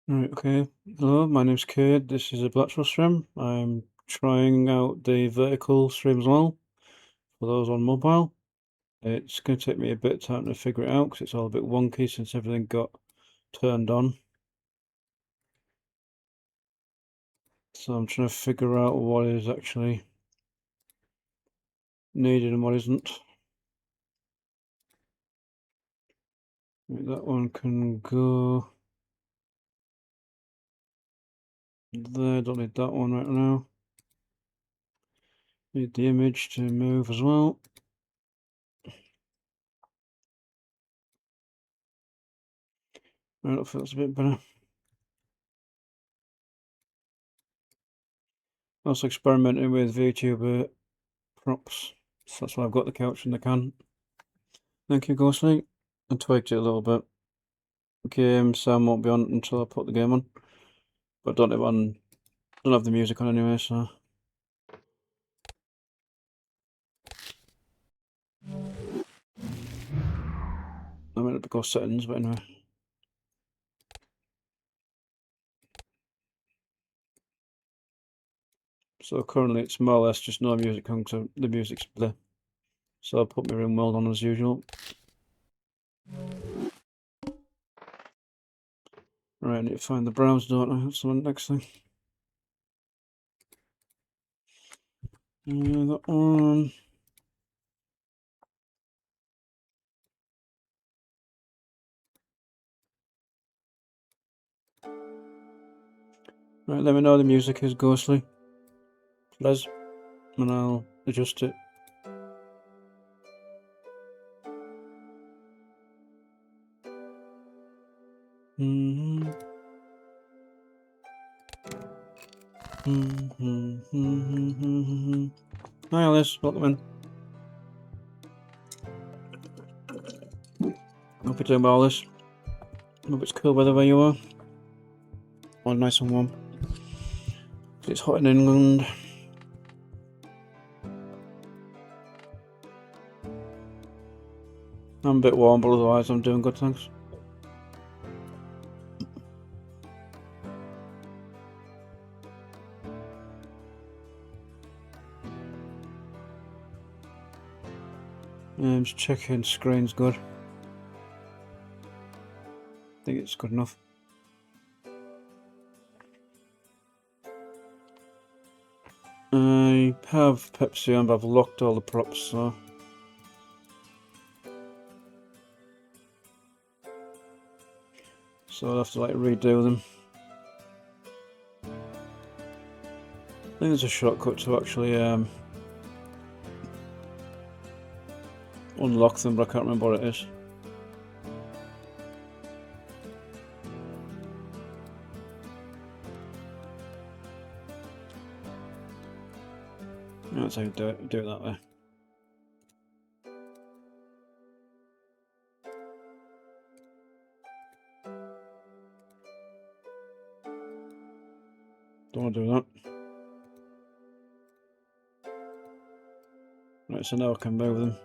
Right, okay. Hello, my name's Cade. This is a Blackthrow stream. I'm trying out the vertical stream as well for those on mobile. It's going to take me a bit of time to figure it out because it's all a bit wonky since everything got turned on. So I'm trying to figure out what is actually needed and what isn't. Right, that one can go there. Don't need that one right now. Need the image to move as well. Right, that feels a bit better. Also experimenting with VTuber props. So that's why I've got the couch and the can. Thank you, Ghostly. I tweaked it a little bit. Game sound won't be on until I put the game on. But don't have the music on anyway, so I meant to go settings, but anyway. So currently it's more or less just no music on, so the music's there. So I'll put my room world on as usual. Right, I need to find the browse, don't I? That's the next thing. Yeah, that one. Right, let me know the music is ghostly, please, and I'll adjust it. Hi Alice, welcome in. Hope you're doing well, Alice. Hope it's cool weather where you are. Oh, nice and warm. It's hot in England. I'm a bit warm, but otherwise I'm doing good, thanks. Just checking screen's good. I think it's good enough. I have Pepsi on, but I've locked all the props, so I'll have to like redo them. I think there's a shortcut to actually unlock them, but I can't remember what it is. That's how you do it that way. Don't want to do that. Right, so now I can move them.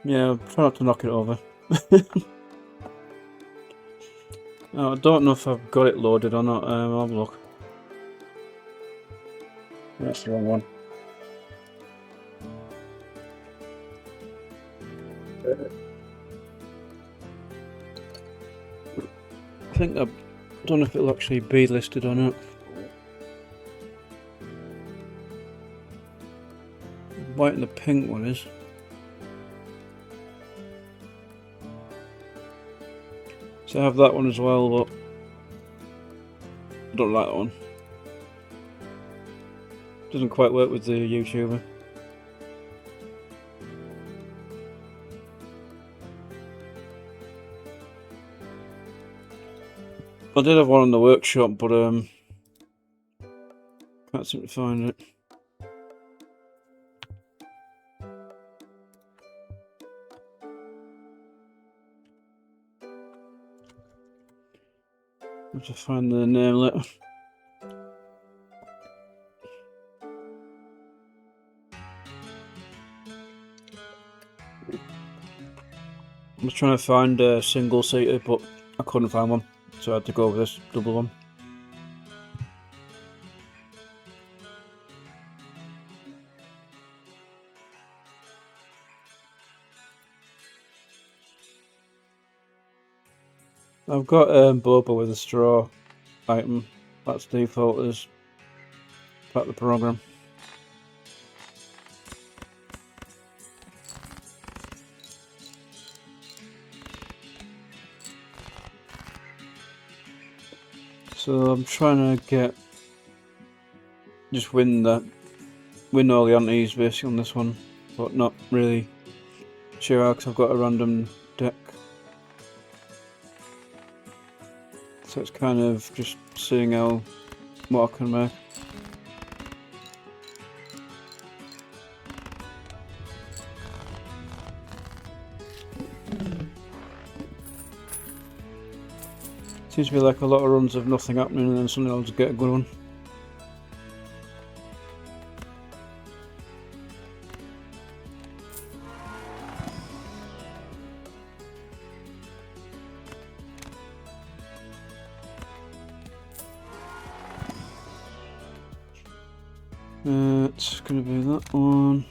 Yeah, try not to knock it over. I don't know if I've got it loaded or not. I'll have a look. That's the wrong one. I think I don't know if it'll actually be listed or not. The white and the pink one is. So I have that one as well, but I don't like that one. Doesn't quite work with the YouTuber. I did have one in the workshop, but can't seem to find it. I have to find the name later. I was trying to find a single seater, but I couldn't find one, so I had to go with this double one. I've got Boba with a straw item. That's default as part of the program. So I'm trying to just win all the antis basically on this one, but not really sure how, because I've got a random deck. So it's kind of just seeing what I can make. Seems to be like a lot of runs of nothing happening, and then suddenly I'll just get a good one. It's going to be that one.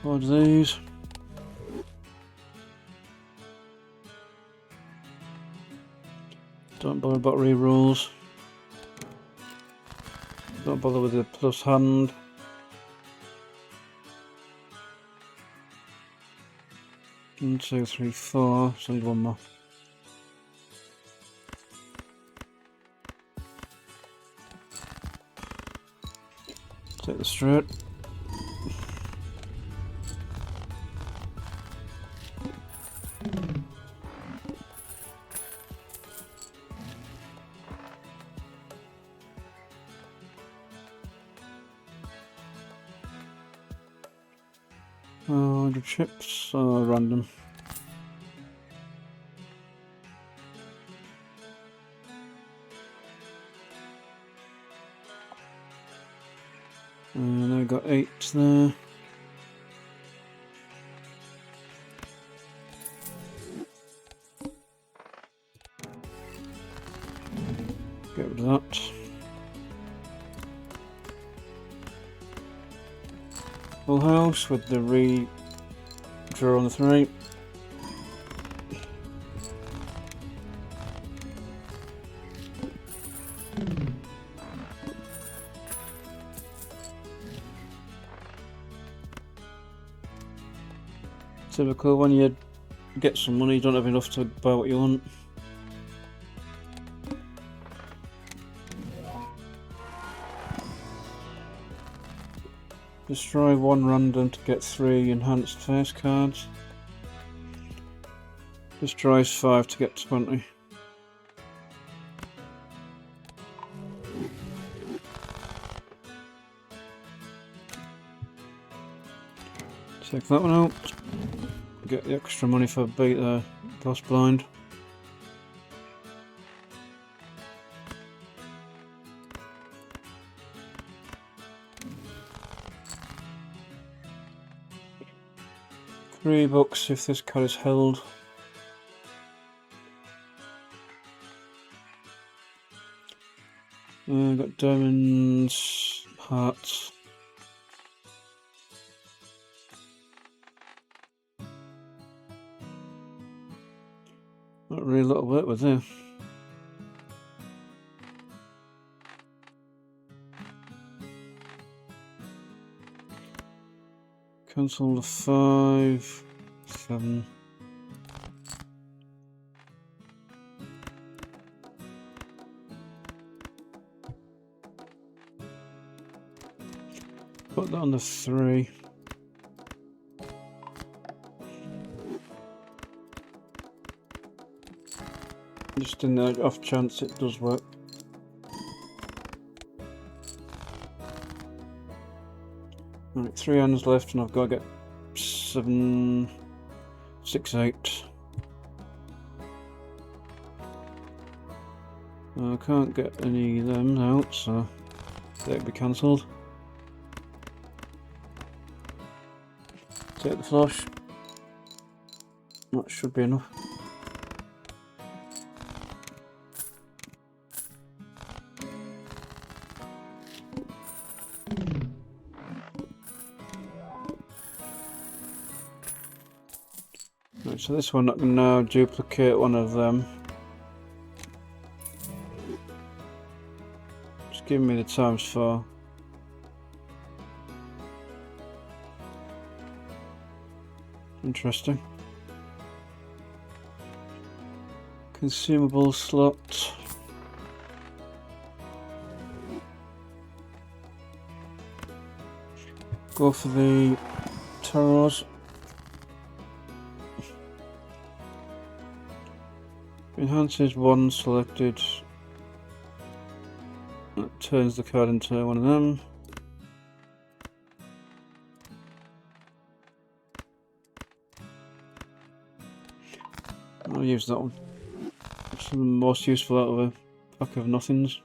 What are these? Don't bother about re-rolls. Don't bother with the plus hand. One, two, three, four. So I need one more. Take the straight. The chips are random. And I got 8 there. Get rid of that. Full house with the redraw on the 3. Typical, when you get some money, you don't have enough to buy what you want. Destroy 1 random to get 3 enhanced face cards. Destroys 5 to get 20. Take that one out. Get the extra money for beat the boss blind. $3 if this card is held. Got diamonds, hearts. Not really a little bit with this. Cancel the 5, 7. Put that on the 3. Just in the off chance it does work. Right, 3 hands left and I've got to get 7, 6, 8. I can't get any of them out, so they'll be cancelled. Take the flush. That should be enough. Right, so this one I can now duplicate one of them. Just give me the ×4. Interesting. Consumable slot. Go for the tarots. Enhances 1 selected. That turns the card into one of them. I'll use that one. It's the most useful out of a pack of nothings.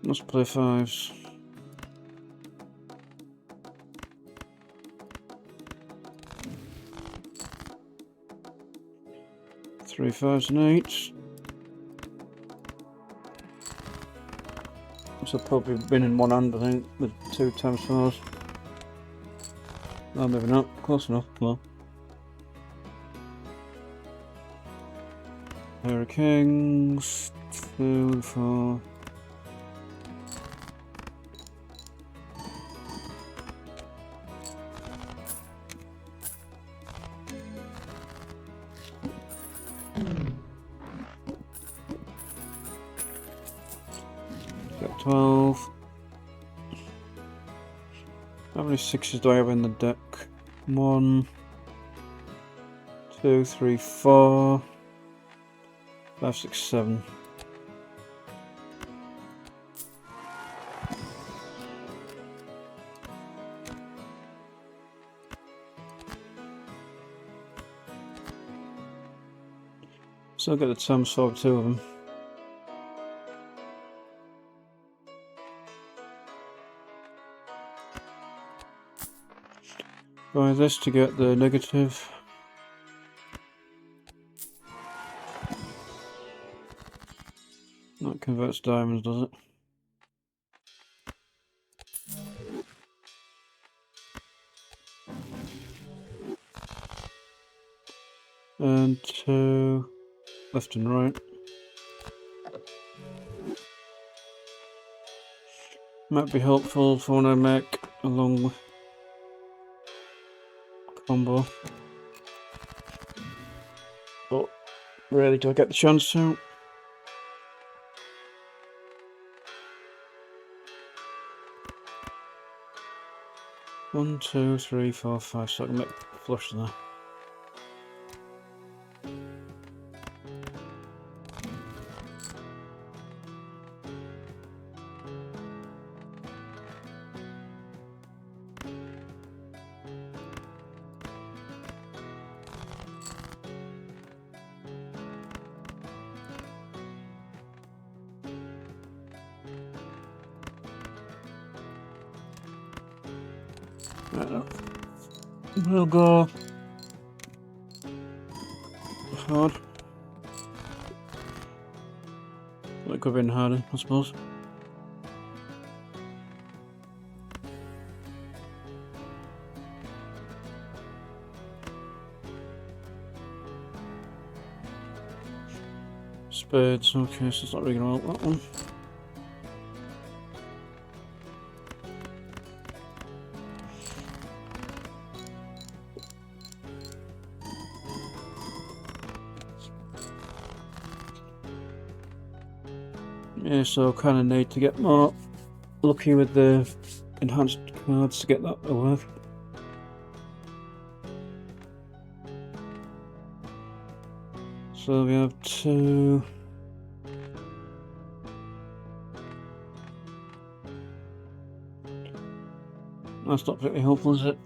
Let's play 5s. 3 5s and 8s. This will probably been in one hand, I think, with 2 ×4s. No, maybe not. Close enough. Well. Pair of kings. 2 4. Got 12. How many 6s do I have in the deck? 1, 2, 3, 4, 5, 6, 7. So I'll get the ×4 2 of them. Buy this to get the negative. That converts diamonds, does it? And 2 left and right. Might be helpful for when I make a long combo. But rarely do I get the chance to. One, two, three, four, five, so I can make flush there. We'll go hard. Well, it could have been harder, I suppose. Spades, okay, so it's not really going to help that one. Yeah, so kind of need to get more lucky with the enhanced cards to get that to work. So we have 2. That's not particularly helpful, is it?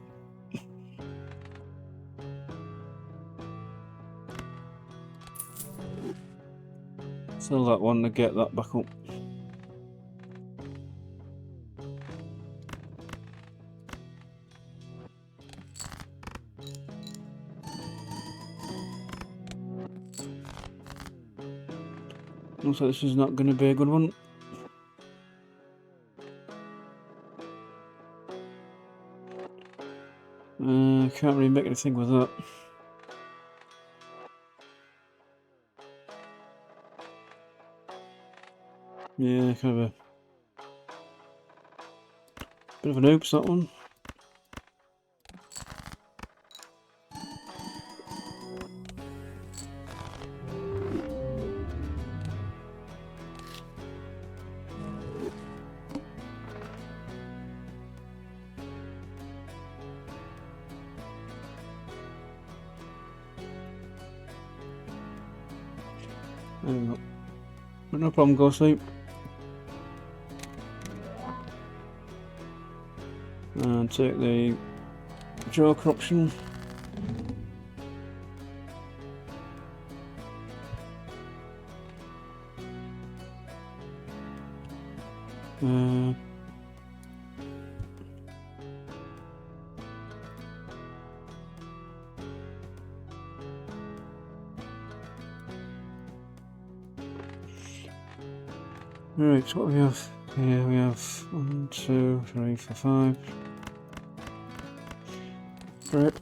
Sell that one to get that back up. Looks like this is not going to be a good one. Can't really make anything with that. Yeah, kind of a bit of an oops, that one. There we go. But no problem, go sleep. And take the Joker option. Right, so what we have here, we have 1, 2, 3, 4, 5. Right.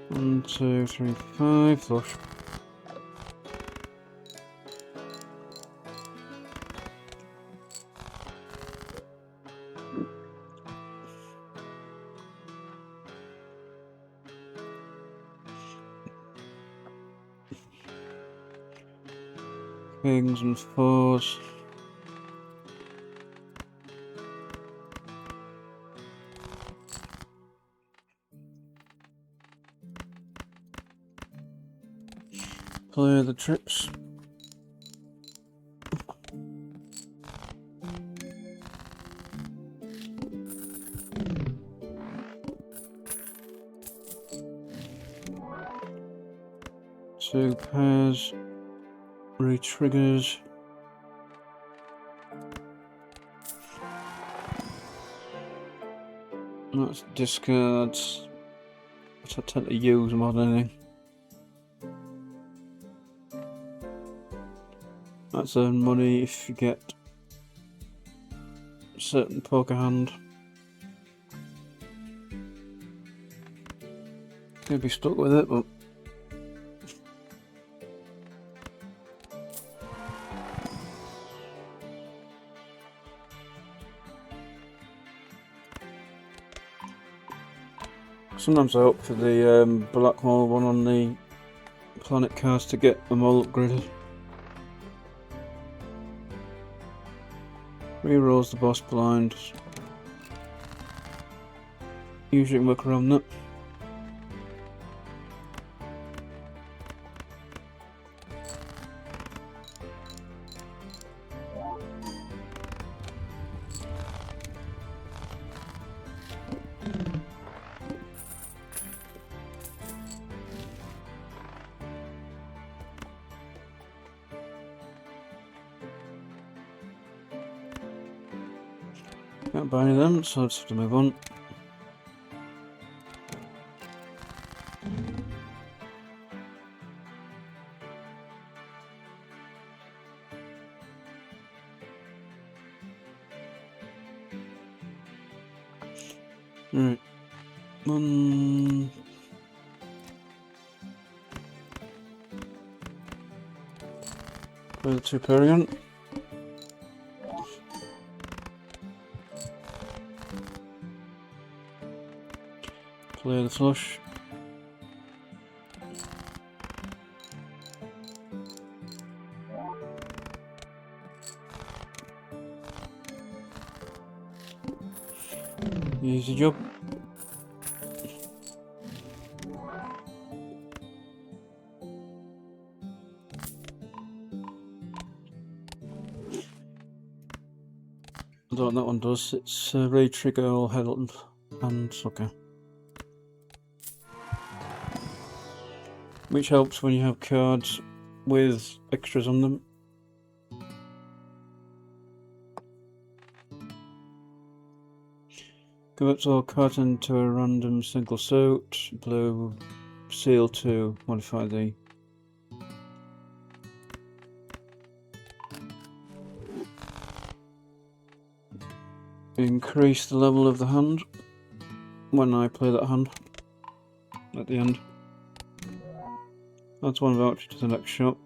One, two, three, 5, flush. Kings and 4s. Play the trips. 2 pairs, re-triggers. That's discards, which I tend to use more than anything. That's earn money if you get a certain poker hand. Gonna be stuck with it, but sometimes I opt for the black hole one on the planet cards to get them all upgraded. Rerolls the boss blind. Usually can work around that. Can't buy any of them, so I just have to move on. Right. Play the 2 pair again. Play the flush. Easy job. I don't know what that one does. It's re-trigger all held hands. Okay. Which helps when you have cards with extras on them. Converts all cards into a random single suit. Blue seal to modify the increase the level of the hand when I play that hand at the end. That's 1 voucher to the next shop.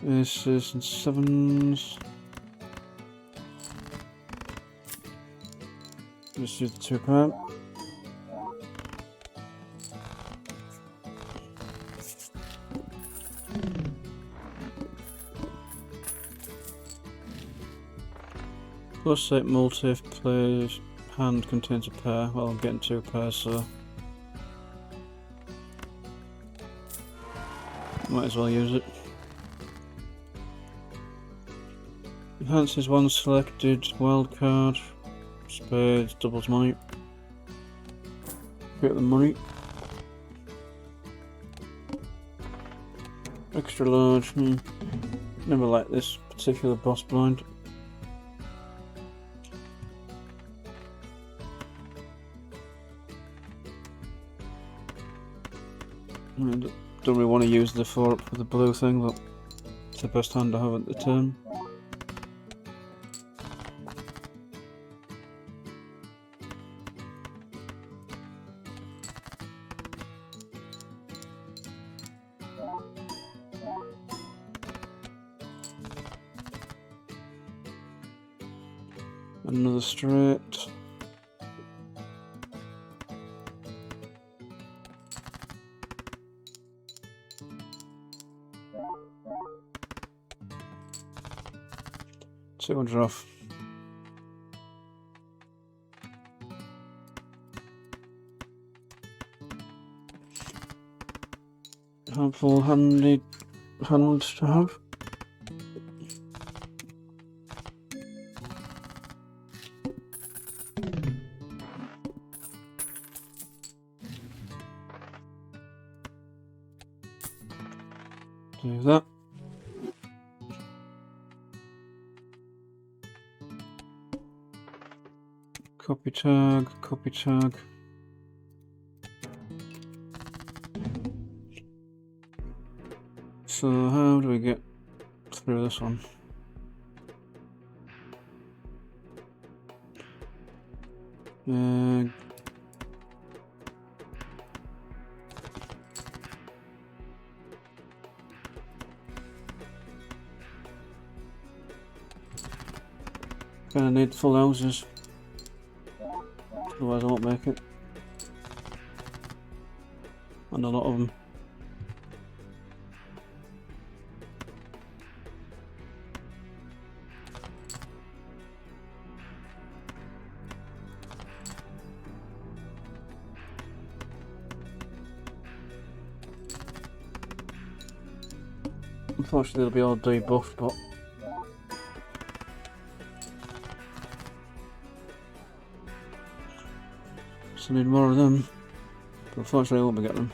Aces and 7s. Just use the 2 pair. Plus 8 multi if player's hand contains a pair. Well, I'm getting 2 pairs, so might as well use it. Enhances 1 selected wildcard. Spades, doubles money. Get the money. Extra large. Never liked this particular boss blind. I don't really want to use the 4-up for the blue thing, but it's the best hand I have at the turn. Another straight. $200 off. helpful handy hand to have. Do that. Copy tag, copy tag. So how do we get through this one? Gonna need full houses, otherwise I won't make it. And a lot of them. Unfortunately they'll be all debuffed, but so I need more of them. But unfortunately I won't be getting them.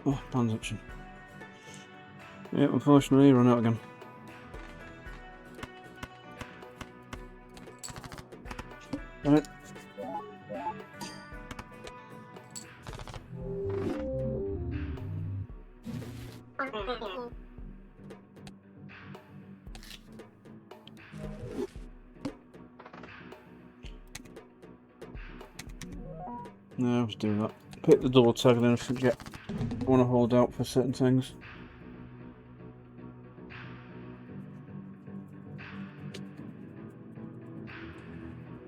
Oh, hands itching. Yeah, unfortunately run out again. Damn it. No, let's do that. Pick the double tag and then forget. I want to hold out for certain things.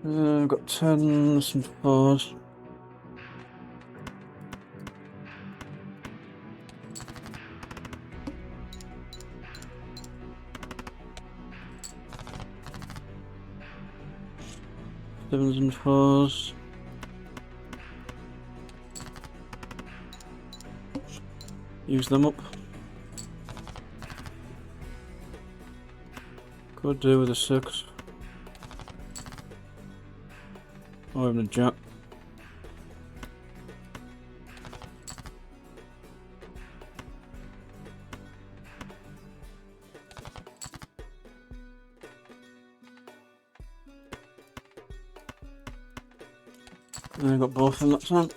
I've got 10s and 4s. Sevens and 4s. Use them up. Could do with a 6. Or even a jack. And I got both of them that time.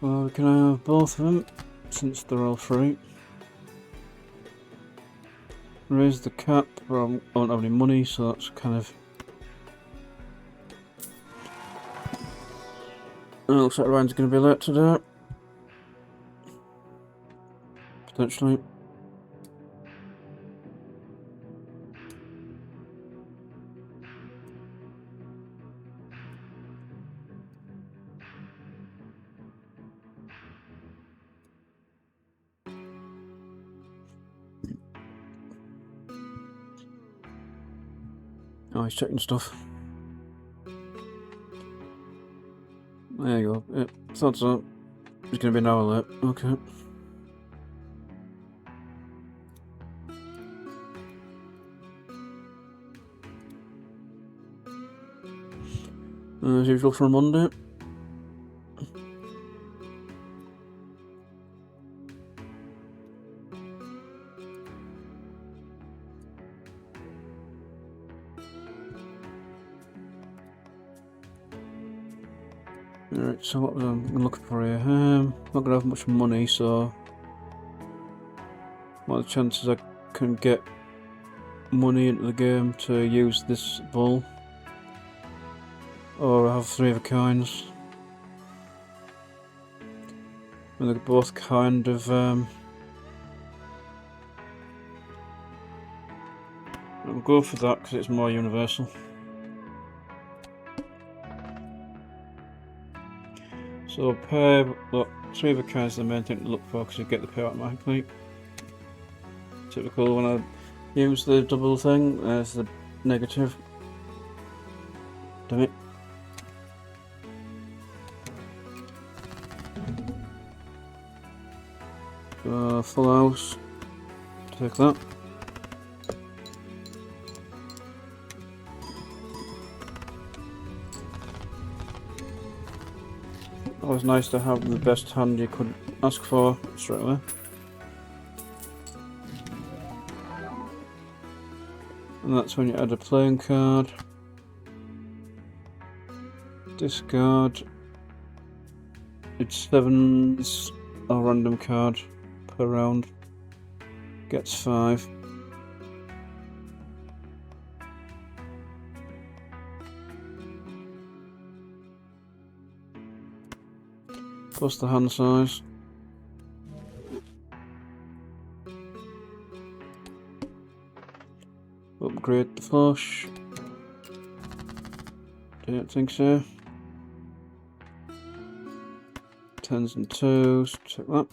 Well, we can have both of them, since they're all free. Raise the cap, but I don't have any money, so that's kind of... It looks like Ryan's going to be late today. Potentially. Oh, he's checking stuff. There you go. Yep, thought so. He's going to be an hour late. Okay. As usual for a Monday. Alright, so what I'm looking for here? Not going to have much money, so what are the chances I can get money into the game to use this ball, or I have 3 of a kinds. And they're both kind of I'll go for that because it's more universal. So pair, look, 3 of a kind is the main thing to look for because you get the pair automatically. Typical when I use the double thing, there's the negative. Damn it. Full house. Take that. Always nice to have the best hand you could ask for straight away. And that's when you add a playing card. Discard. It's 7's a random card per round. Gets 5. Plus the hand size. Upgrade the flush. Don't think so. 10s and 2s, take that.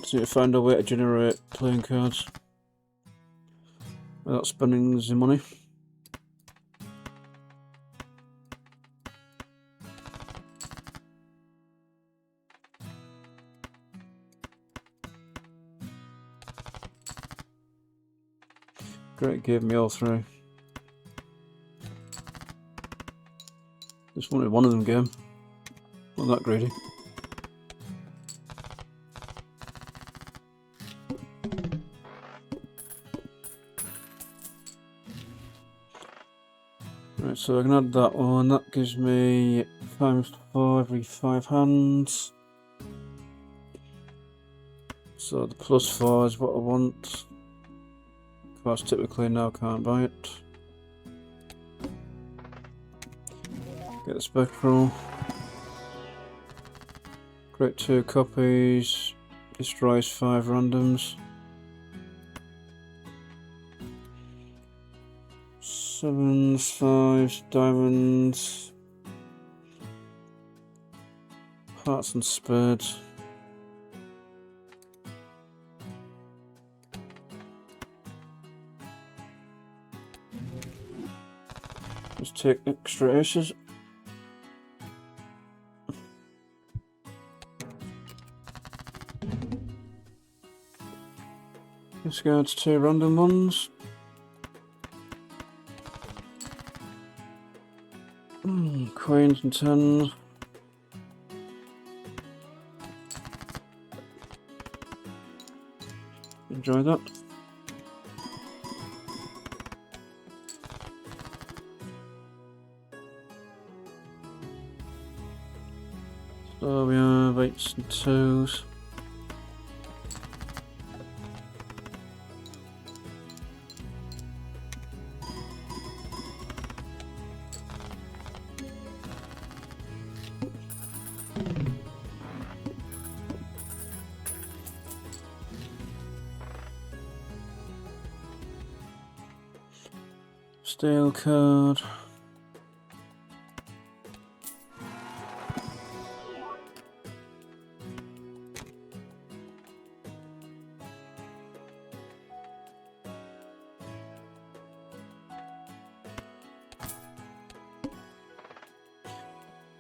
So you find a way to generate playing cards without spending the money. Great, gave me all 3. Just wanted one of them game. Not that greedy. Right, so I can add that one. That gives me ×4 every 5 hands. So the +4 is what I want. Of course, typically now can't buy it. Get the spectral. Create 2 copies. Destroys 5 randoms. 7s, 5s, diamonds, hearts and spades. Just take extra aces. Discards 2 random ones. Queens and 10s. Enjoy that. So we have 8s and 2s. Steel card.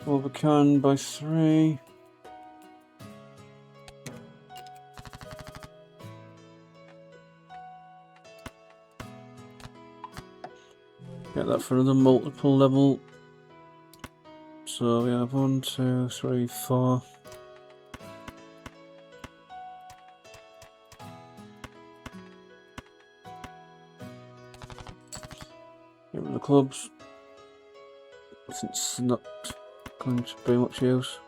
Overcome by 3. Get that for another multiple level. So we have 1, 2, 3, 4. Get rid of the clubs, since it's not going to be much use.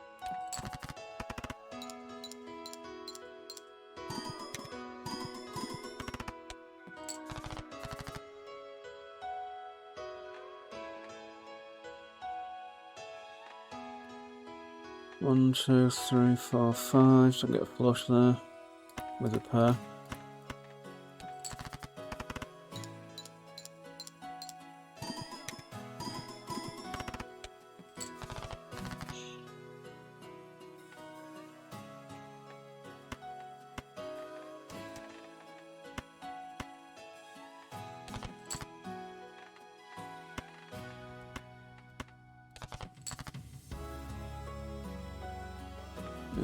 1, 2, 3, 4, 5. So I get a flush there with a pair.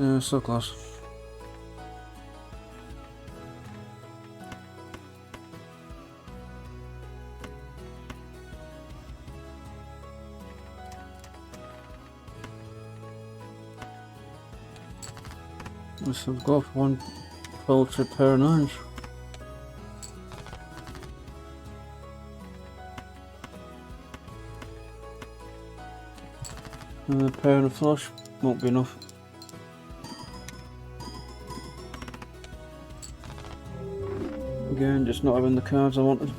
Yeah, so close. Let's go for one poultry pair of 9s. And a pair and a flush won't be enough. Again, just not having the cards I wanted.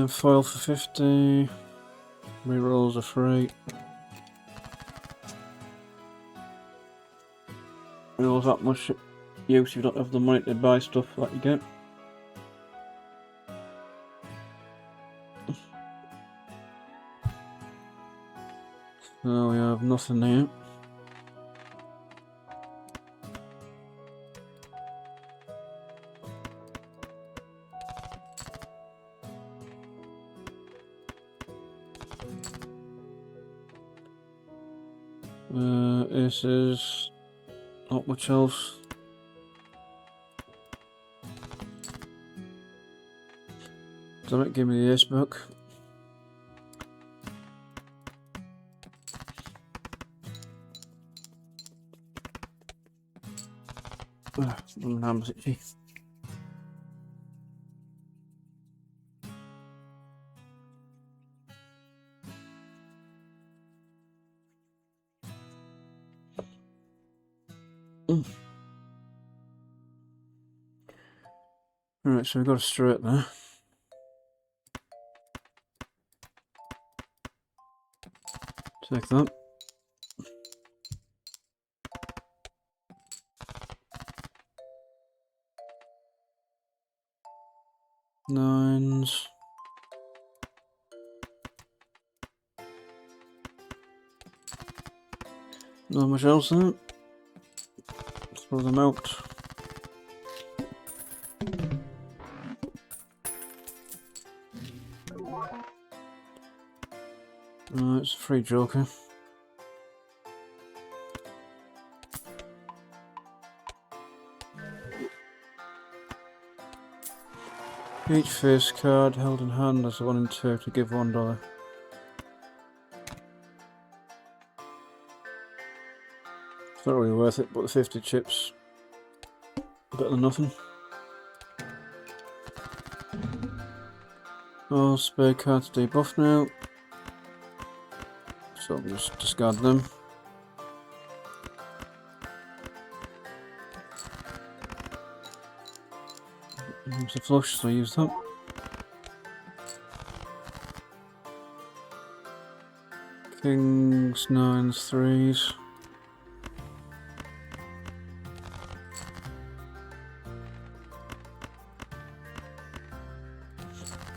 Foil for 50. Rerolls are free. Rerolls that much use if you don't have the money to buy stuff that you get. So we have nothing here. This is not much else. Damn it, give me the ace back. Hands itchy. Right, so we've got a straight there. Take that. Nines. Not much else in it. Throw them out. It's a free joker. Each face card held in hand has a 1 and 2 to give $1. It's not really worth it, but the 50 chips better than nothing. All spare cards debuffed now, so I'll just discard them. There's a flush, so I use that. Kings, 9s, 3s.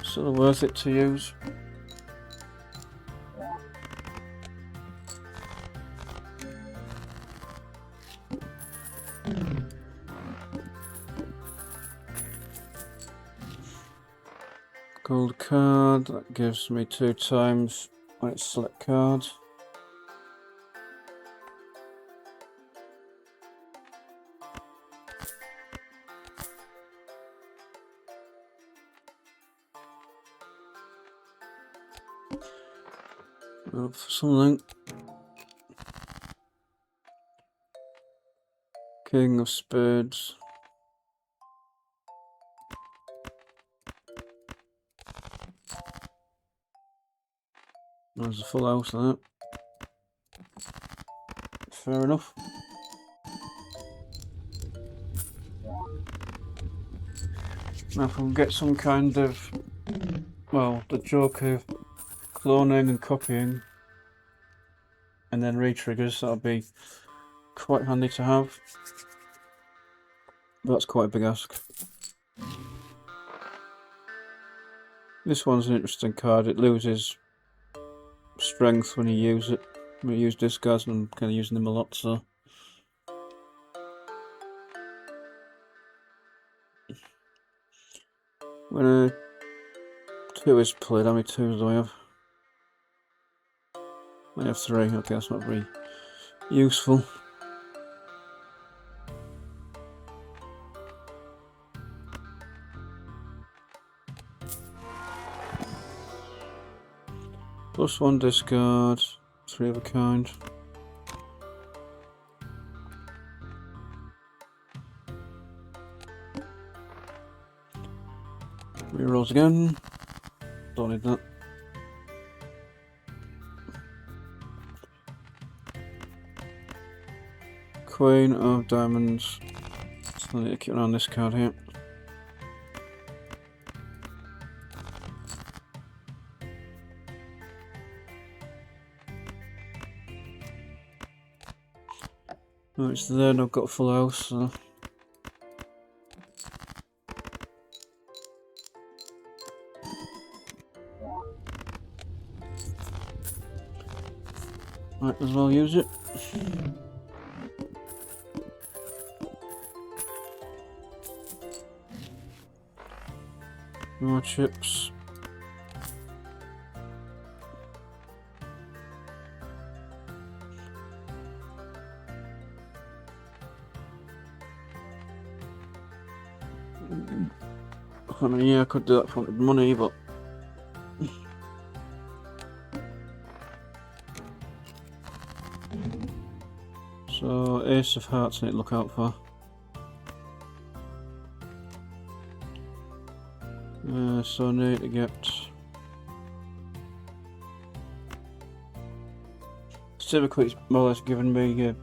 Sort of worth it to use. Gold card, that gives me 2 times when it's select card. For something. King of Spades. There's a full house of that. Fair enough. Now if we can get some kind of, well, the joke of cloning and copying and then re-triggers, that'll be quite handy to have. But that's quite a big ask. This one's an interesting card. It loses strength when you use it. I use discards and I'm kind of using them a lot, so. When 2 is played, how many 2s do I have? I have 3, okay, that's not very useful. +1 discard, 3 of a kind. Rerolls again. Don't need that. Queen of diamonds. So I need to keep an eye on this card here. Oh, it's there and I've got a full house, so. Might as well use it. More chips. I mean, yeah, I could do that for money, but so Ace of Hearts I need to look out for. So I need to get typically it's more or less given me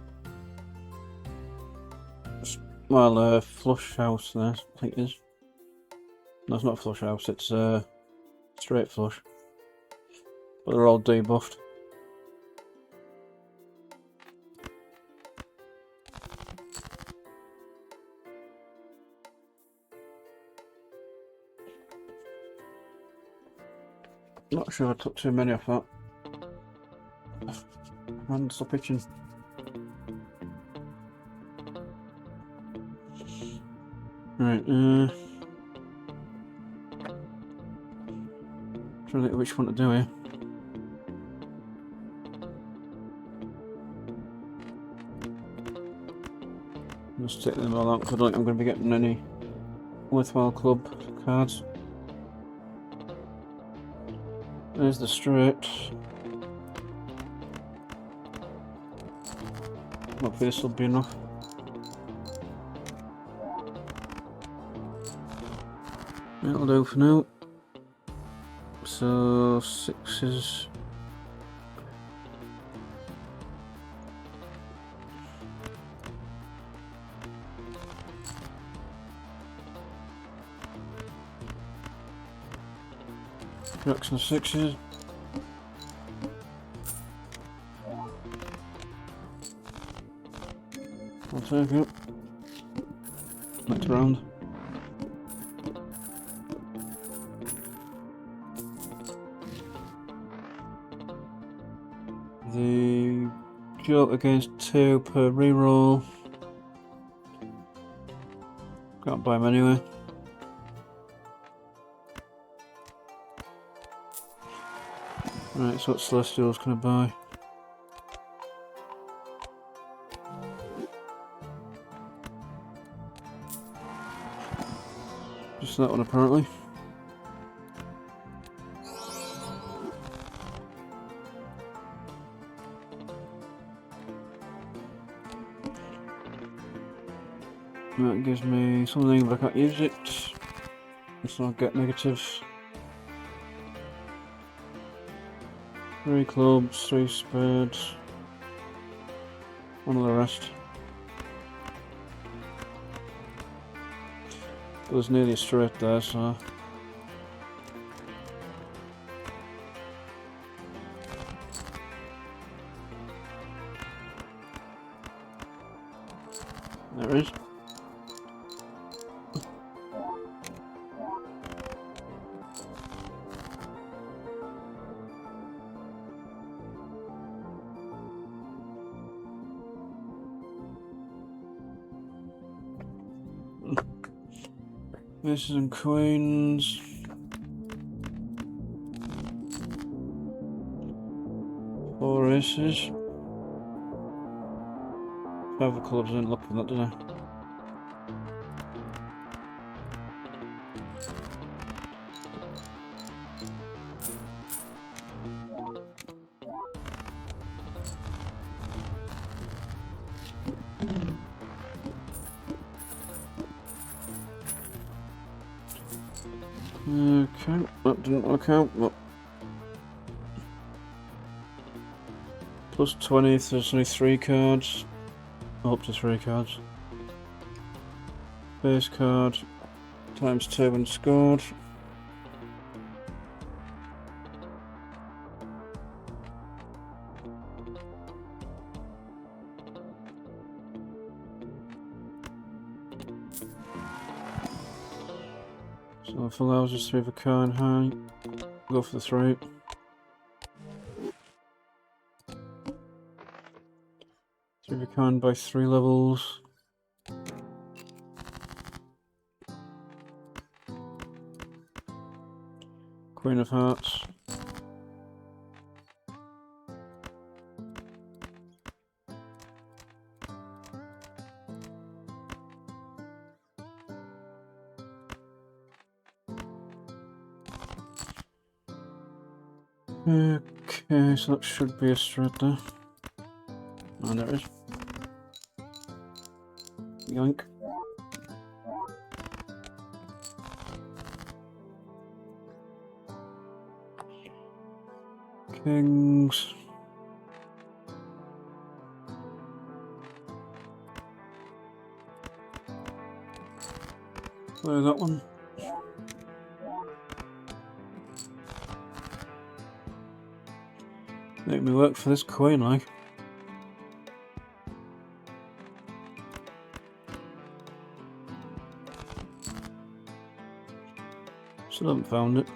well, flush house there, I think it is. No, it's not a flush house, it's straight flush. But they're all debuffed. Not sure I took too many off that. And stop itching. Right, trying to think which one to do here. Just take them all out because I don't think I'm going to be getting any worthwhile club cards. There's the straight. Hopefully this will be enough. That'll do for now. So 6s. Jacks and 6s. I'll take it. Next round. The joke against 2 per reroll. Can't buy them anyway. Right, so what Celestial's can I buy? Just that one apparently. That gives me something, but I can't use it. So I'll get negatives. 3 clubs, 3 spades. One of the rest. So there's nearly a straight there, so... There it is. Aces and queens. 4 aces. 5 of clubs, I didn't look for that, did I? Okay, that didn't work out, but... Plus 20 if there's only 3 cards. Up to 3 cards. Base card, times 2 when scored. So if allows us 3 of a kind high, go for the 3. Three of a kind by 3 levels. Queen of Hearts. Okay, so that should be a straight there. And there it is. Yoink. Kings. Play that one. Make me work for this queen, like. Still haven't found it.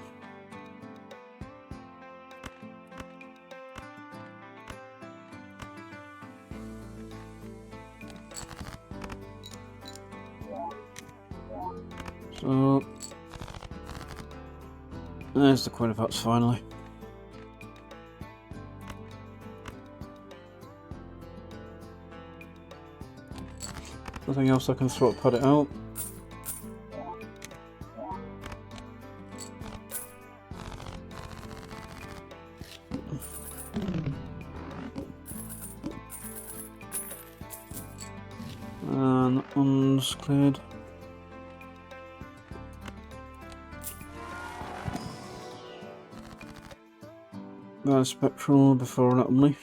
So there's the Queen of Hearts finally. Nothing else I can throw at put it out. And that one's cleared. There's Spectral before and only.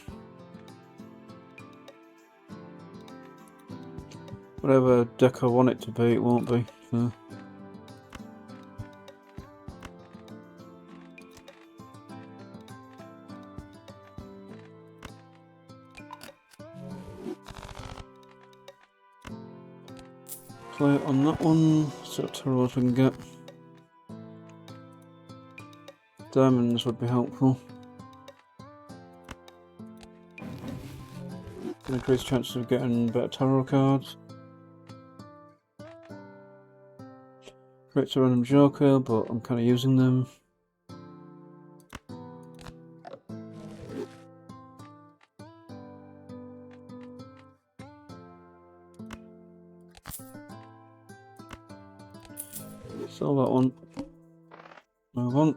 Whatever deck I want it to be, it won't be. So. Play it on that one, see what turtles we can get. Diamonds would be helpful. Increase chances of getting better tarot cards. Creates a random joker, but I'm kind of using them. Sell that one. Move on.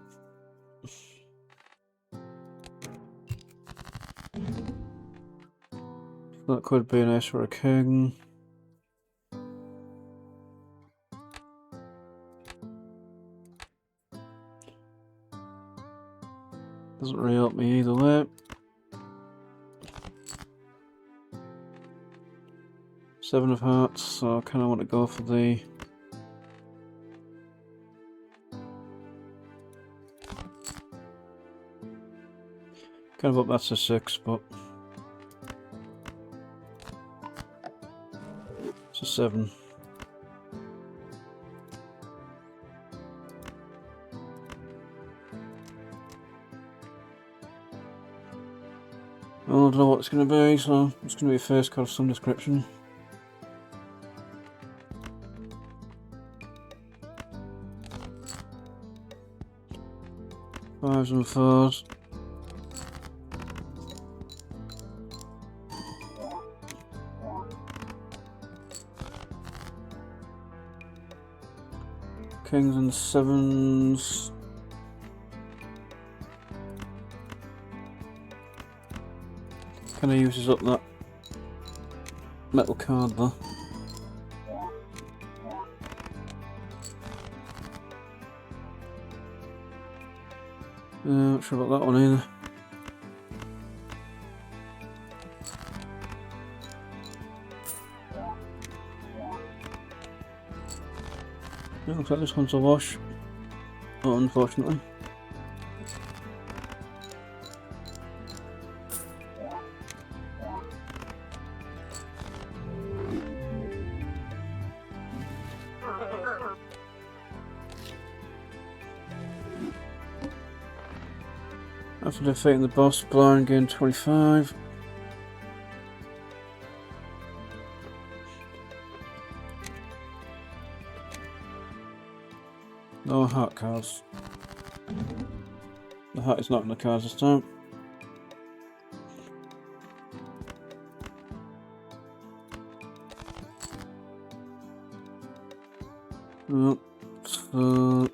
That could be an ace or a king. Doesn't really help me either way. Seven of Hearts, so I kind of want to go for the Kind of up that's a 6, but it's a 7. I don't know what it's going to be, so it's going to be a first card of some description. Fives and fours. Kings and sevens. Kind of uses up that metal card there. Not sure about that one either. Yeah, looks like this one's a wash. Oh, unfortunately. After defeating the boss, blind gain 25. No heart cards. The heart is not in the cards this time. Oh, so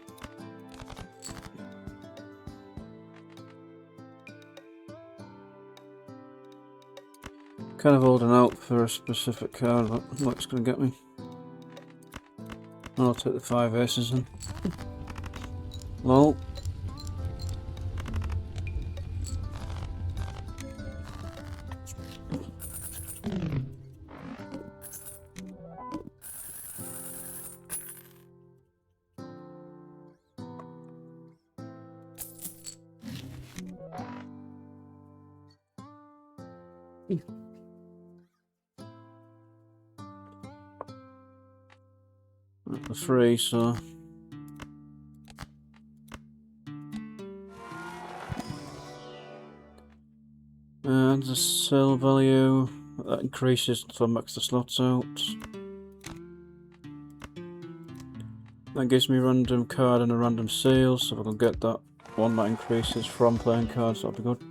kind of holding out for a specific card, but what's going to get me? I'll take the 5 aces then. Lol. The 3, so and the sell value that increases to max the slots out. That gives me a random card and a random seal, so if I can get that one that increases from playing cards, that'll be good.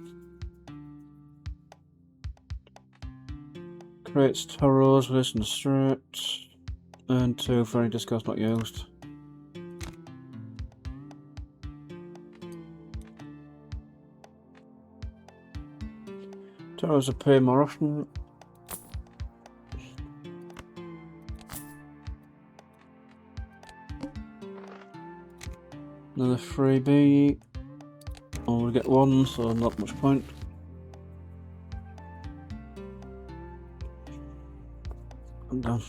Creates tarots with this and straight, and 2 for any discards not used. Tarots appear more often. Another freebie. Oh, we get 1, so not much point. I'm done.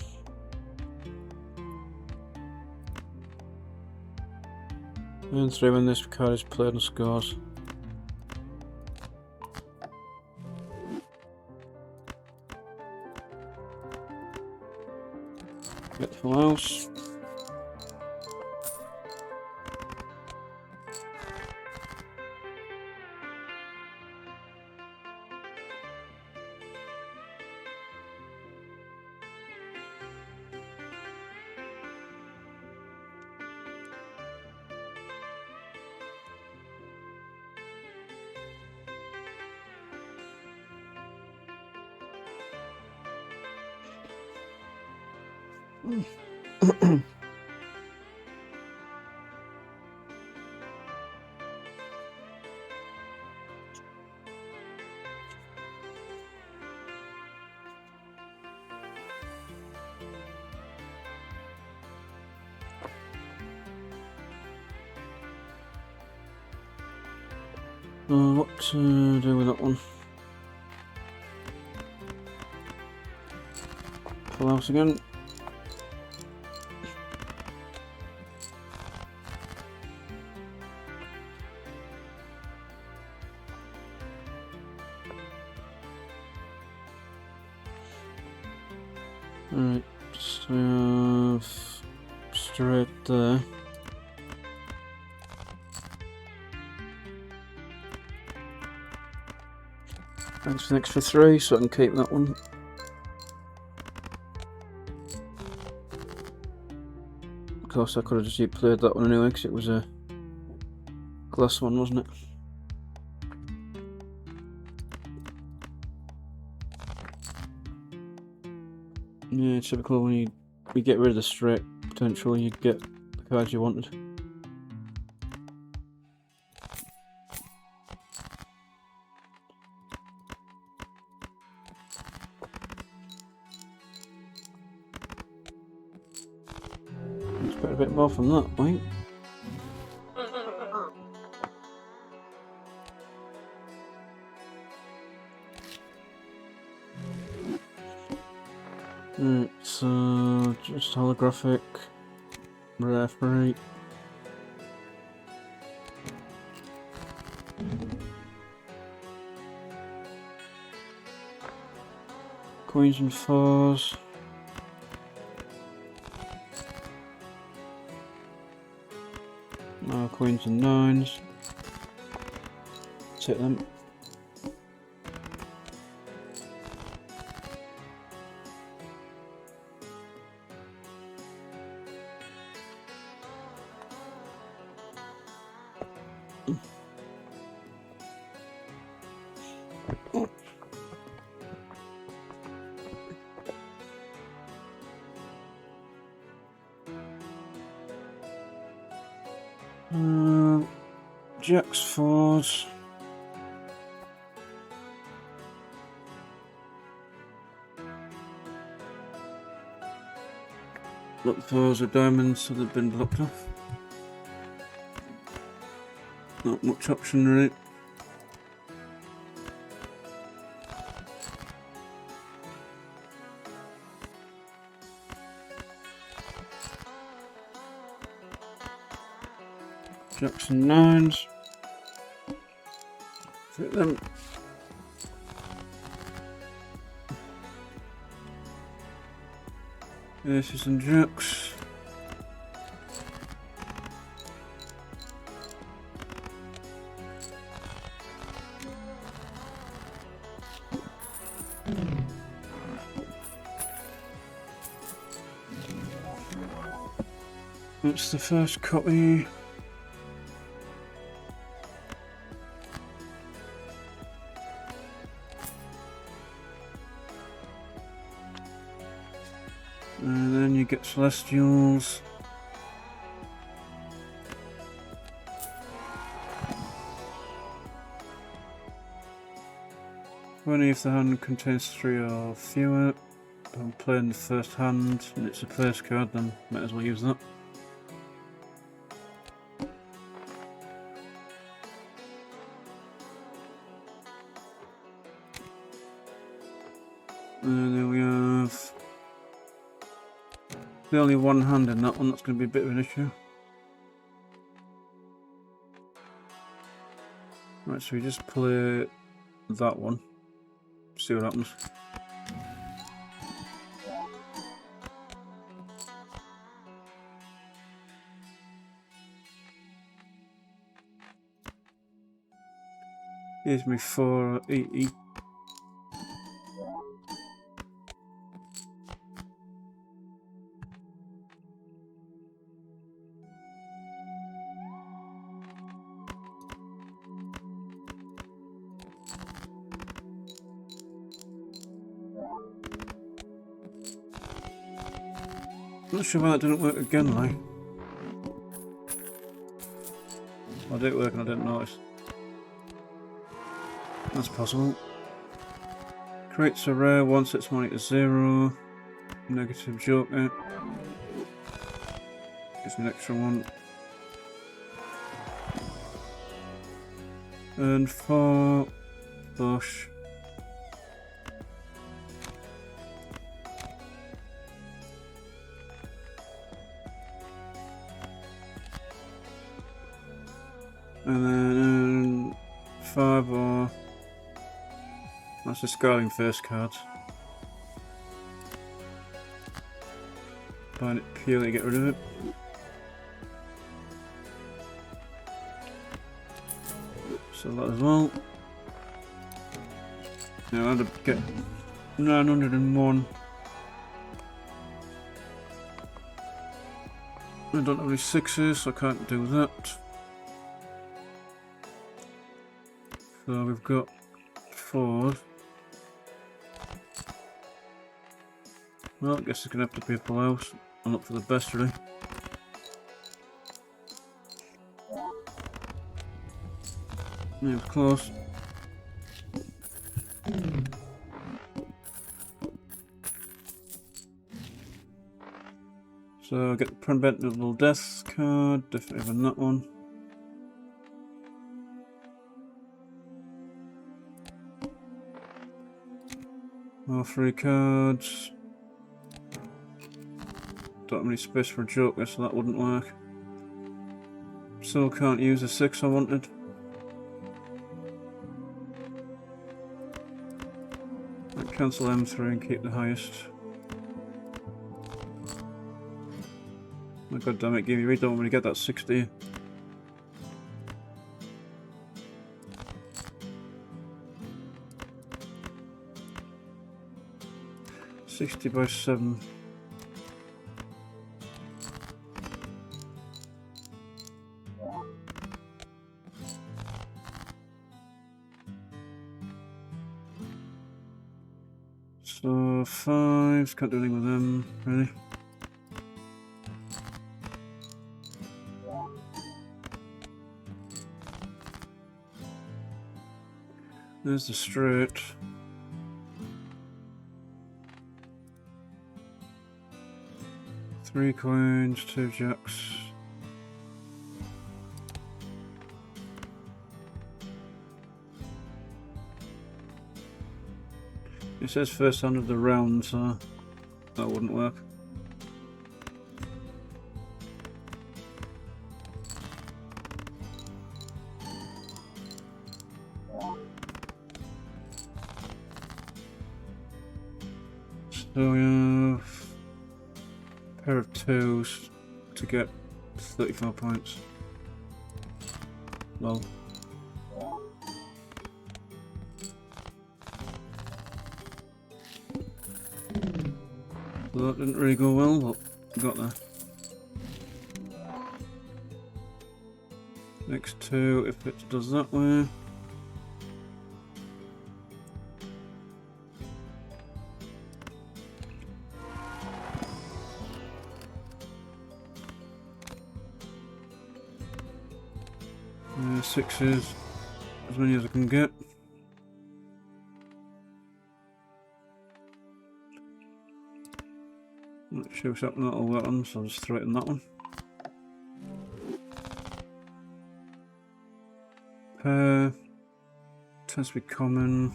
And 3 when this card is played and scores. Get the full house. What to do with that one? Full house again. Alright, so we have straight there. Thanks for the extra 3, so I can keep that one. Of course, I could have just played that one anyway, because it was a glass one, wasn't it? Yeah, it's typical when you get rid of the straight potential, you get the cards you wanted. Expect a bit more from that, right? Right, so just holographic, referee. Queens and 4s. Now queens and 9s. Take them. Jacks, 4s. Look, 4s are diamonds, so they've been blocked off. Not much option really. Jacks and 9s. Fit them. Aces and jacks. That's the first copy. And then you get Celestials. Only if the hand contains 3 or fewer. I'm playing the first hand and it's a place card, then might as well use that. And there we have the only one hand in that one. That's going to be a bit of an issue. Right, so we just play that one. See what happens. Here's me 4 EE. Not sure why that didn't work again, like. Or did it work and I didn't notice? That's possible. Creates a rare, one sets money to 0. Negative joker. Gives me an extra 1. And 4 bush. And then 5 or that's discarding first card. applying it purely to get rid of it. So that as well. Now I'd get 901. I don't have any 6s, so I can't do that. So we've got 4. Well, I guess it's gonna have to be a pull-out. I'll look for the best, really. Yeah, it's close. So get the preventable death card, definitely on that one. All 3 cards. Don't have any space for a joker, so that wouldn't work. Still can't use the 6 I wanted. I'll cancel M3 and keep the highest. Oh, God damn it, Gimme, we don't really get that 60. $60 by 7. So 5s, can't do anything with them, really. There's the straight. Three coins, 2 jacks. It says first hand of the round, so that wouldn't work. So we have a pair of 2s to get 34 points. Well. So that didn't really go well, but we got there. Next 2, if it does that way. Sixes, as many as I can get. Not sure something that'll work on, so I'll just throw it in that one. Pair tends to be common.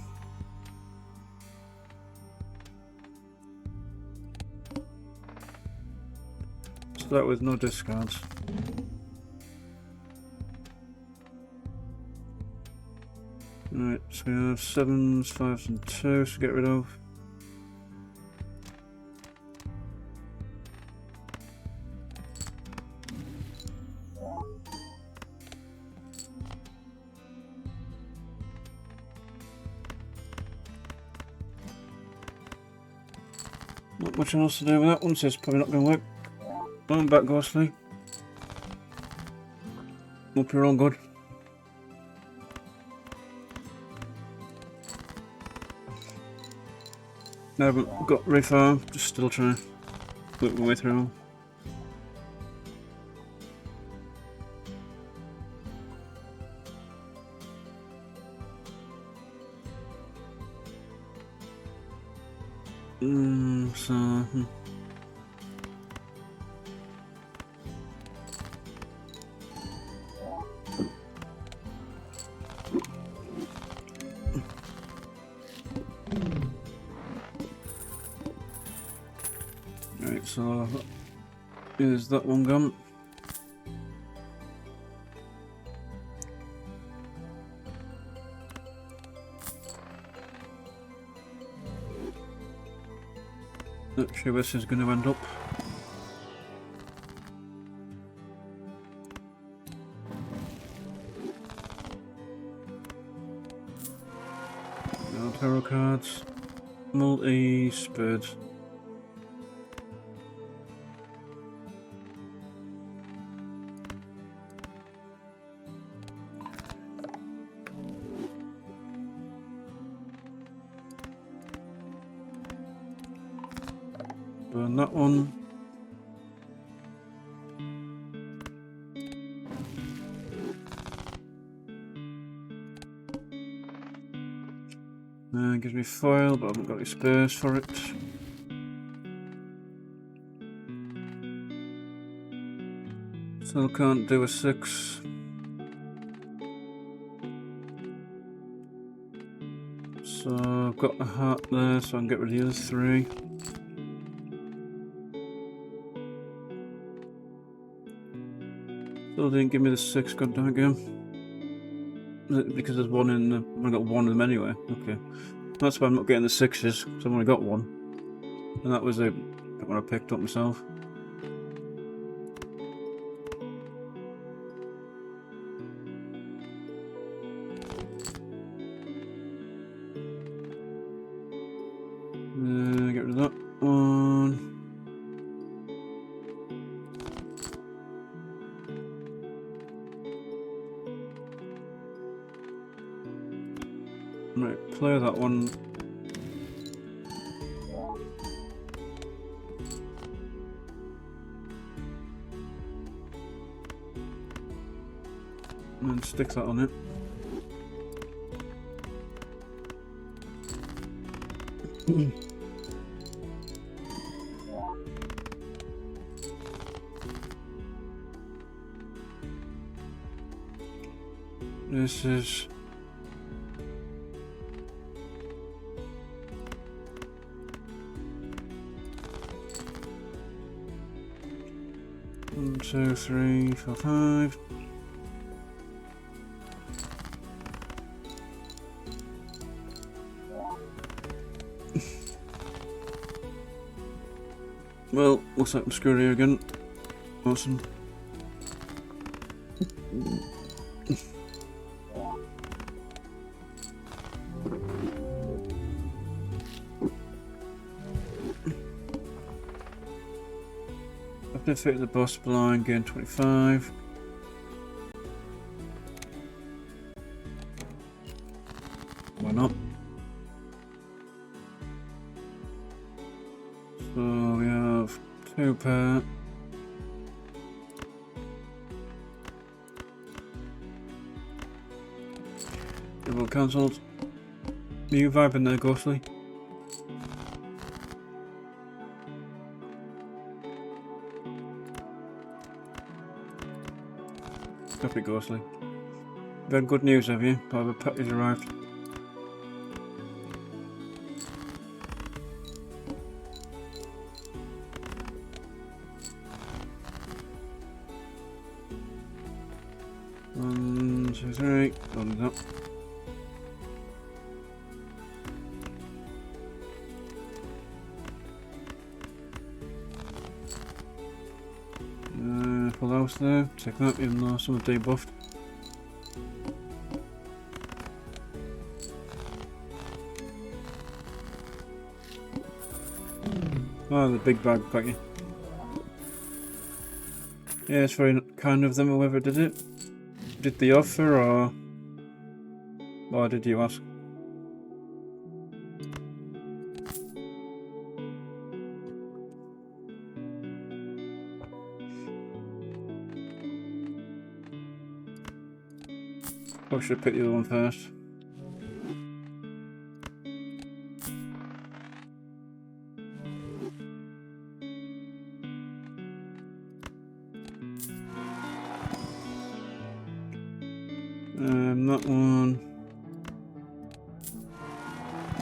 Start with no discards. Right, so we have 7s, 5s and 2s to get rid of. Not much else to do with that one, so it's probably not going to work. I'm back, Ghostly. Hope you're all good. I haven't got very far, just still trying to work my way through. Right, so here's that one gone. Not sure where this is going to end up. tarot cards. Multi-spade. Burn that one. Gives me foil, but I haven't got any space for it. Still can't do a 6. So I've got a heart there, so I can get rid of the other 3. Still didn't give me the 6, goddamn game. Because there's one in the... I've only got one of them anyway. Okay. That's why I'm not getting the 6s, because I've only got one. And that was the one I picked up myself. Get rid of that one. Right, play that one. And stick that on it. This is... One, 2, 3, 4, 5. Well, looks like I'm screwed here again. Awesome. I've defeated the boss blind, gain 25. Why not? So we have 2 pair. Double cancelled. Are you vibing there, Ghostly? Copy, Ghostly. You've had good news, have you? However, package arrived. One, 2, 3. Done that. Full house there. Take that, even though some are debuffed. Oh, the big bag got you. Yeah, it's very kind of them, whoever did it. Did they offer, or why did you ask? I should pick the other one first. That one.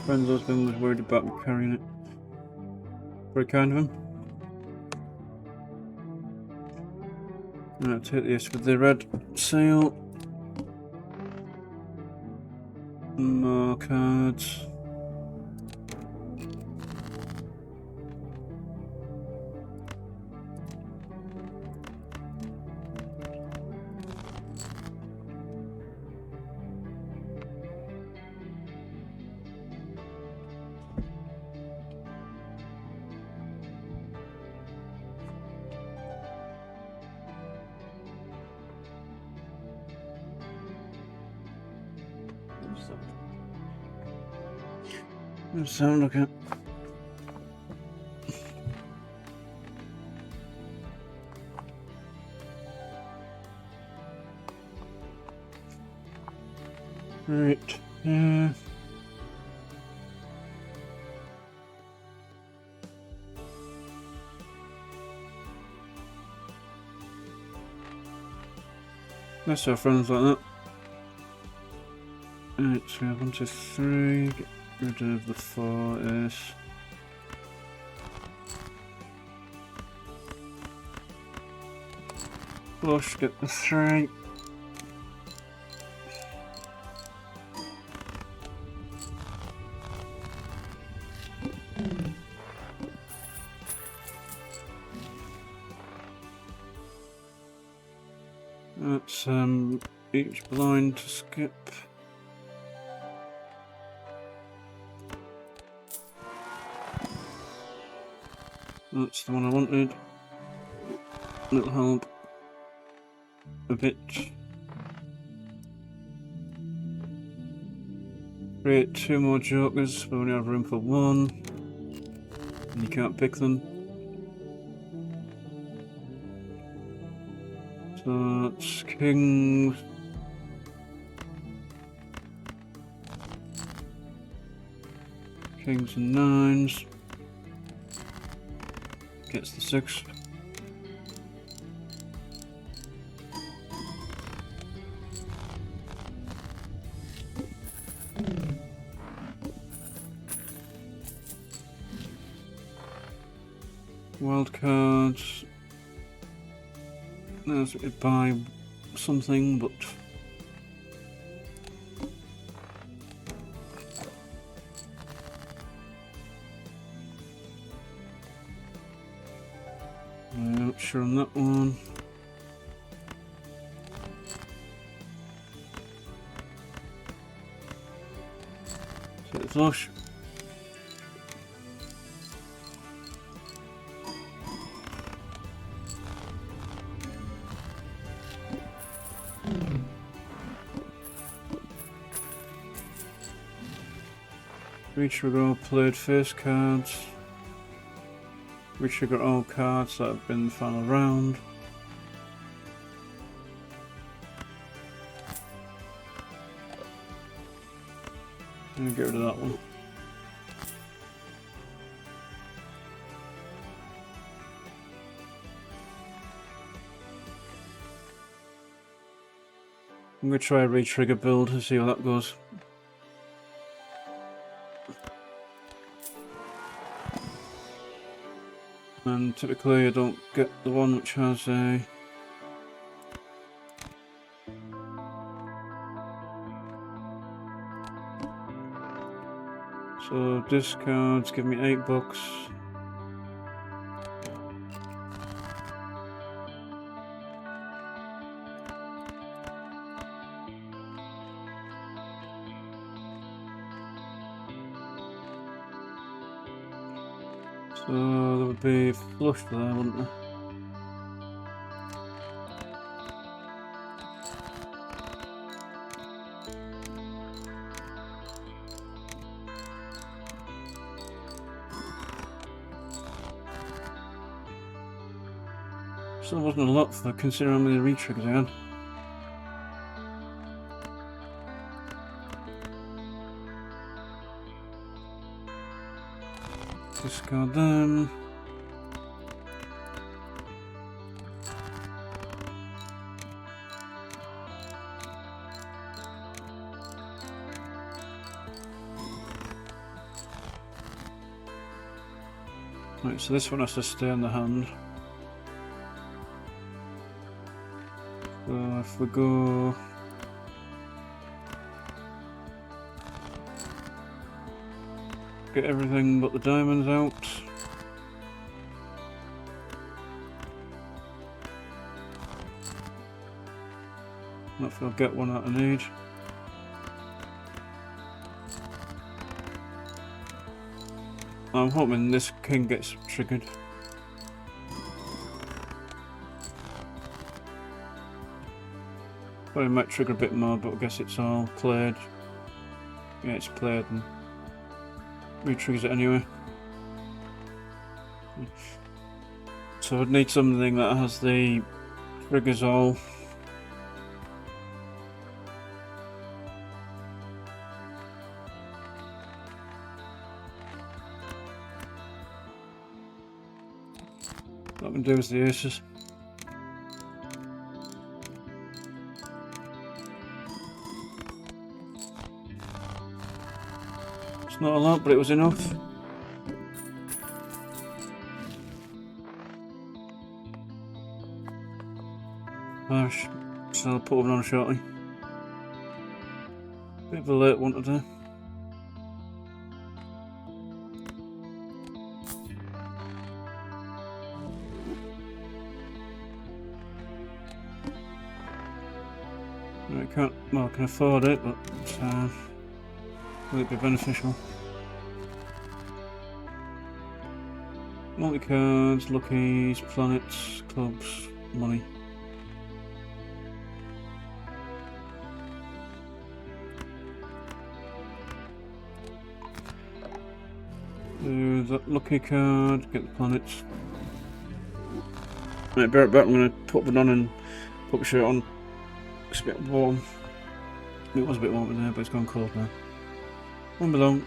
Friend's husband was worried about me carrying it. Very kind of him. I'll take this with the red seal. More cards. Let's have a look at. Right, let's have friends like that. Right, so we have 1, 2, 3, get rid of the 4s. Flush, get the 3. That's each blind to skip. That's the one I wanted. That'll help a bit. Create 2 more jokers, but we only have room for 1. And you can't pick them. So that's kings. Kings and 9s. Gets the 6. Wild cards. There's to buy something, but I'm not sure on that one. Set the flush. Re-trigger played face cards. Re-trigger all cards that have been in the final round. And get rid of that one. I'm going to try a re-trigger build and see how that goes. And typically I don't get the one which has a so discards give me $8. So there would be flush there, wouldn't there? Still wasn't a lot for considering how many re-triggers I had. Discard them. Right, so this one has to stay in the hand. So if we go get everything but the diamonds out. Not if I'll get one that I need. I'm hoping this king gets triggered. Probably might trigger a bit more, but I guess it's all played. yeah, it's played and re-triggers it anyway. So I'd need something that has the triggers all. What I can do is the aces. It's not a lot, but it was enough. So I'll put one on shortly. Bit of a late one today. I can't, well, I can afford it, but will it be beneficial? Multi-cards, luckies, planets, clubs, money. Do that lucky card, get the planets. Right, be right back. I'm going to put one on and put my shirt on. It's a bit warm. It was a bit warm in there, but it's gone cold now. Won't be long.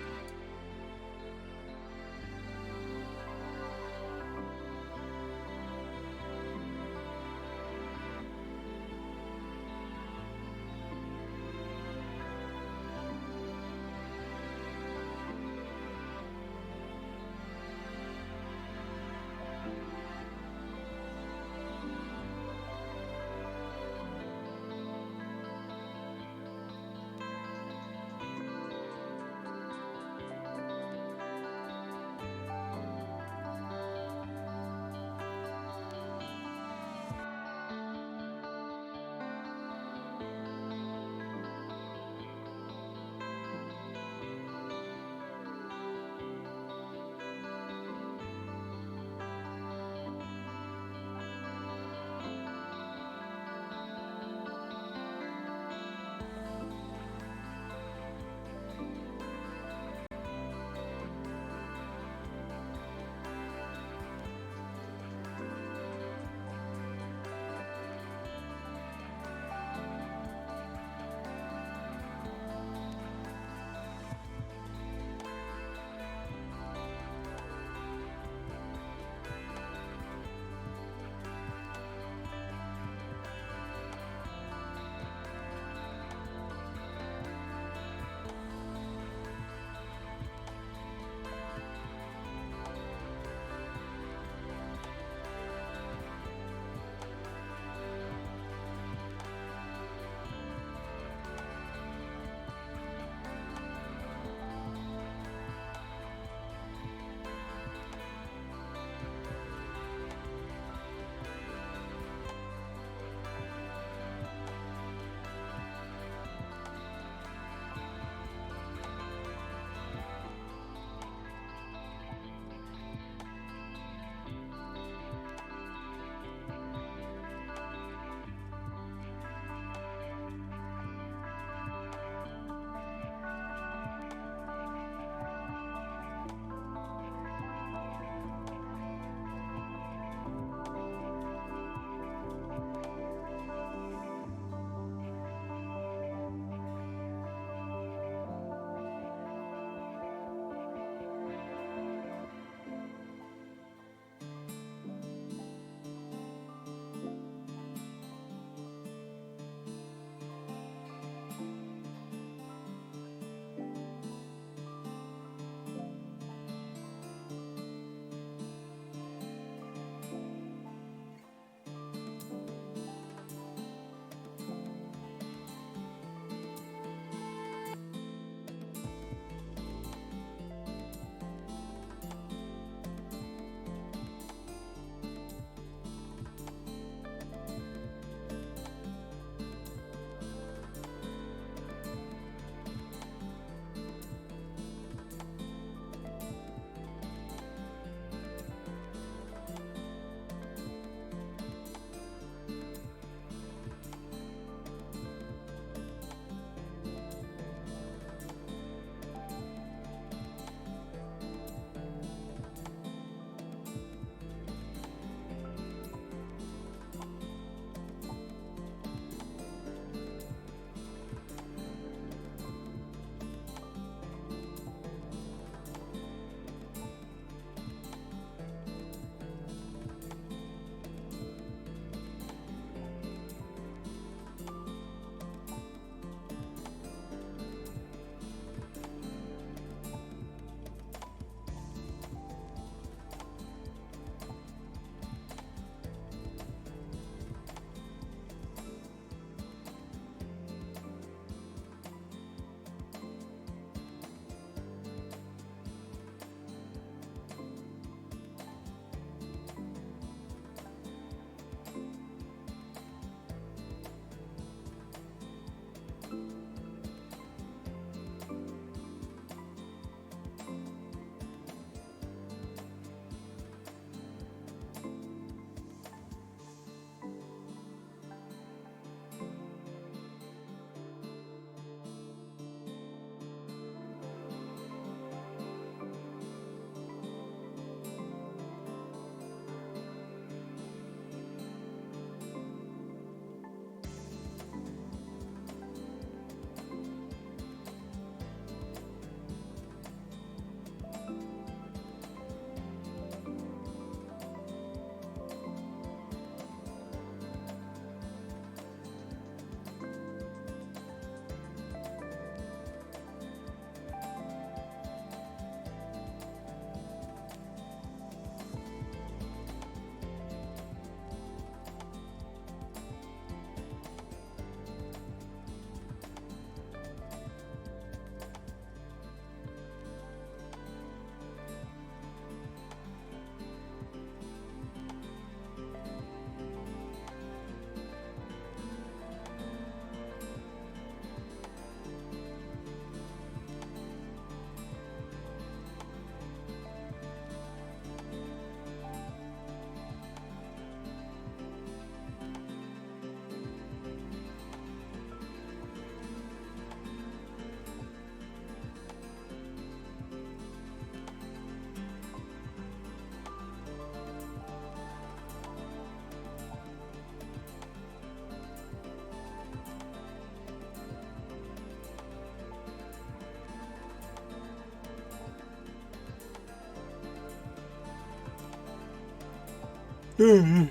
Yeah.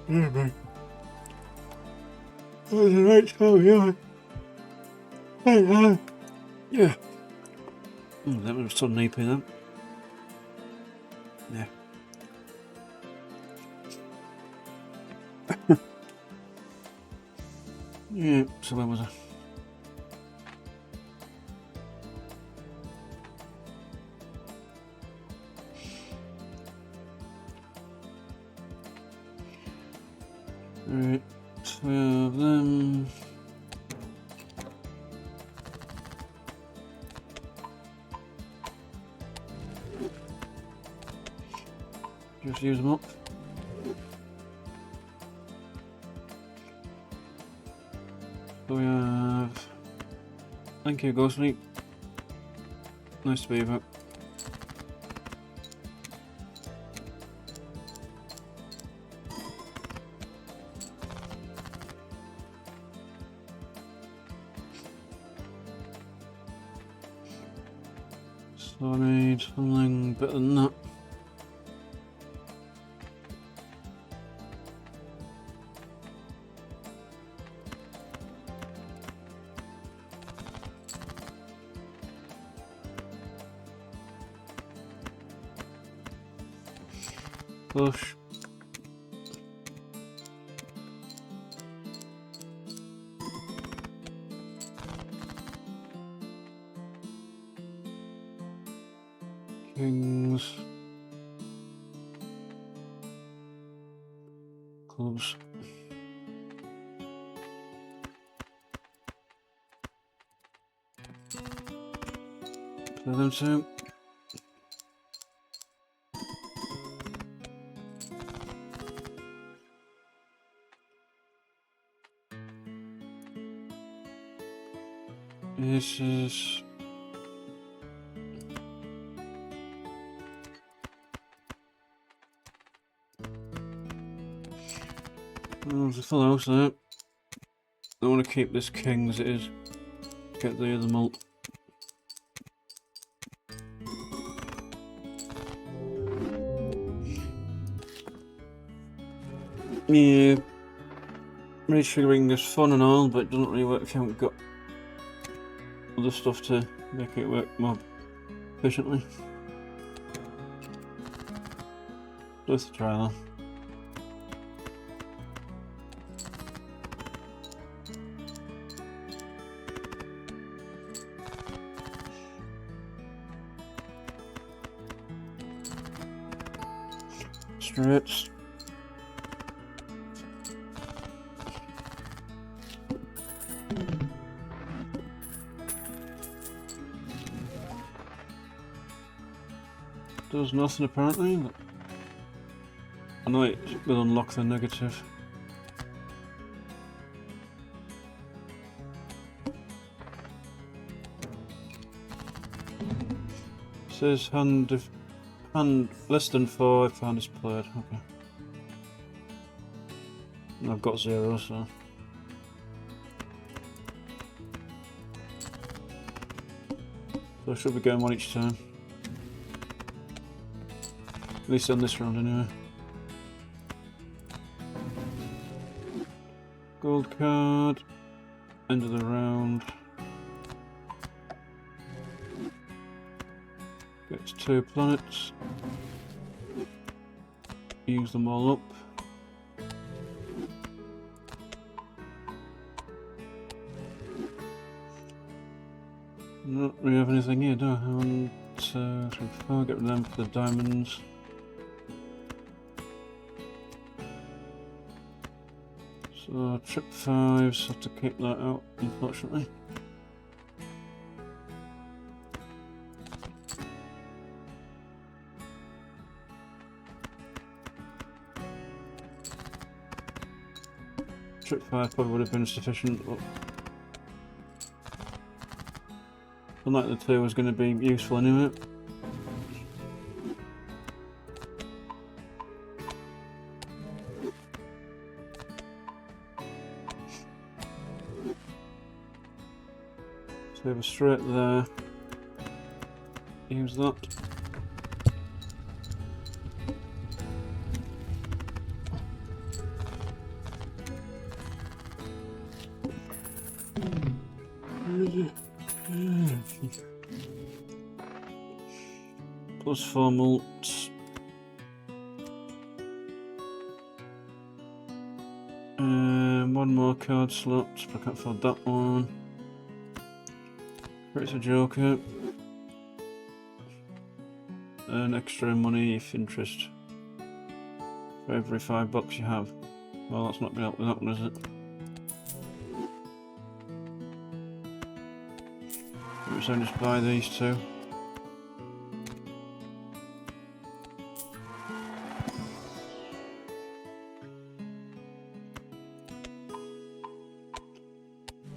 That was a nice time, yeah. Yeah. That was sort of nappy then. Yeah. Yeah, so where was I? Right, 12 of them. Just use them up. So we have... Thank you, Ghostly. Nice to be back. So I need something better than that. Push. Kings. Clubs. Play them two. This is... Oh, there's a full house there. I want to keep this king as it is. Get the other malt. Yeah, retriggering is fun and all, but it doesn't really work if you haven't got other stuff to make it work more efficiently. Let's try that. Straights. Does nothing apparently, but I know it will unlock the negative. It says hand less than 4 if hand is played. Okay. And I've got 0, so. So I should be getting one each time. At least on this round anyway. Gold card. End of the round. Gets 2 planets. Use them all up. Not really have anything here, do I? 1, 2, 3, 4. Get rid of them for the diamonds. So trip 5s, have to keep that out, unfortunately. Trip 5 probably would have been sufficient, but unlike the 2 was going to be useful anyway. So we have a straight there. Use that. plus 4 malts. One more card slot, but I can't afford that one. Creates a joker. Earn extra money if interest. For every $5 you have. Well, that's not going to help with that one, is it? So just buy these two.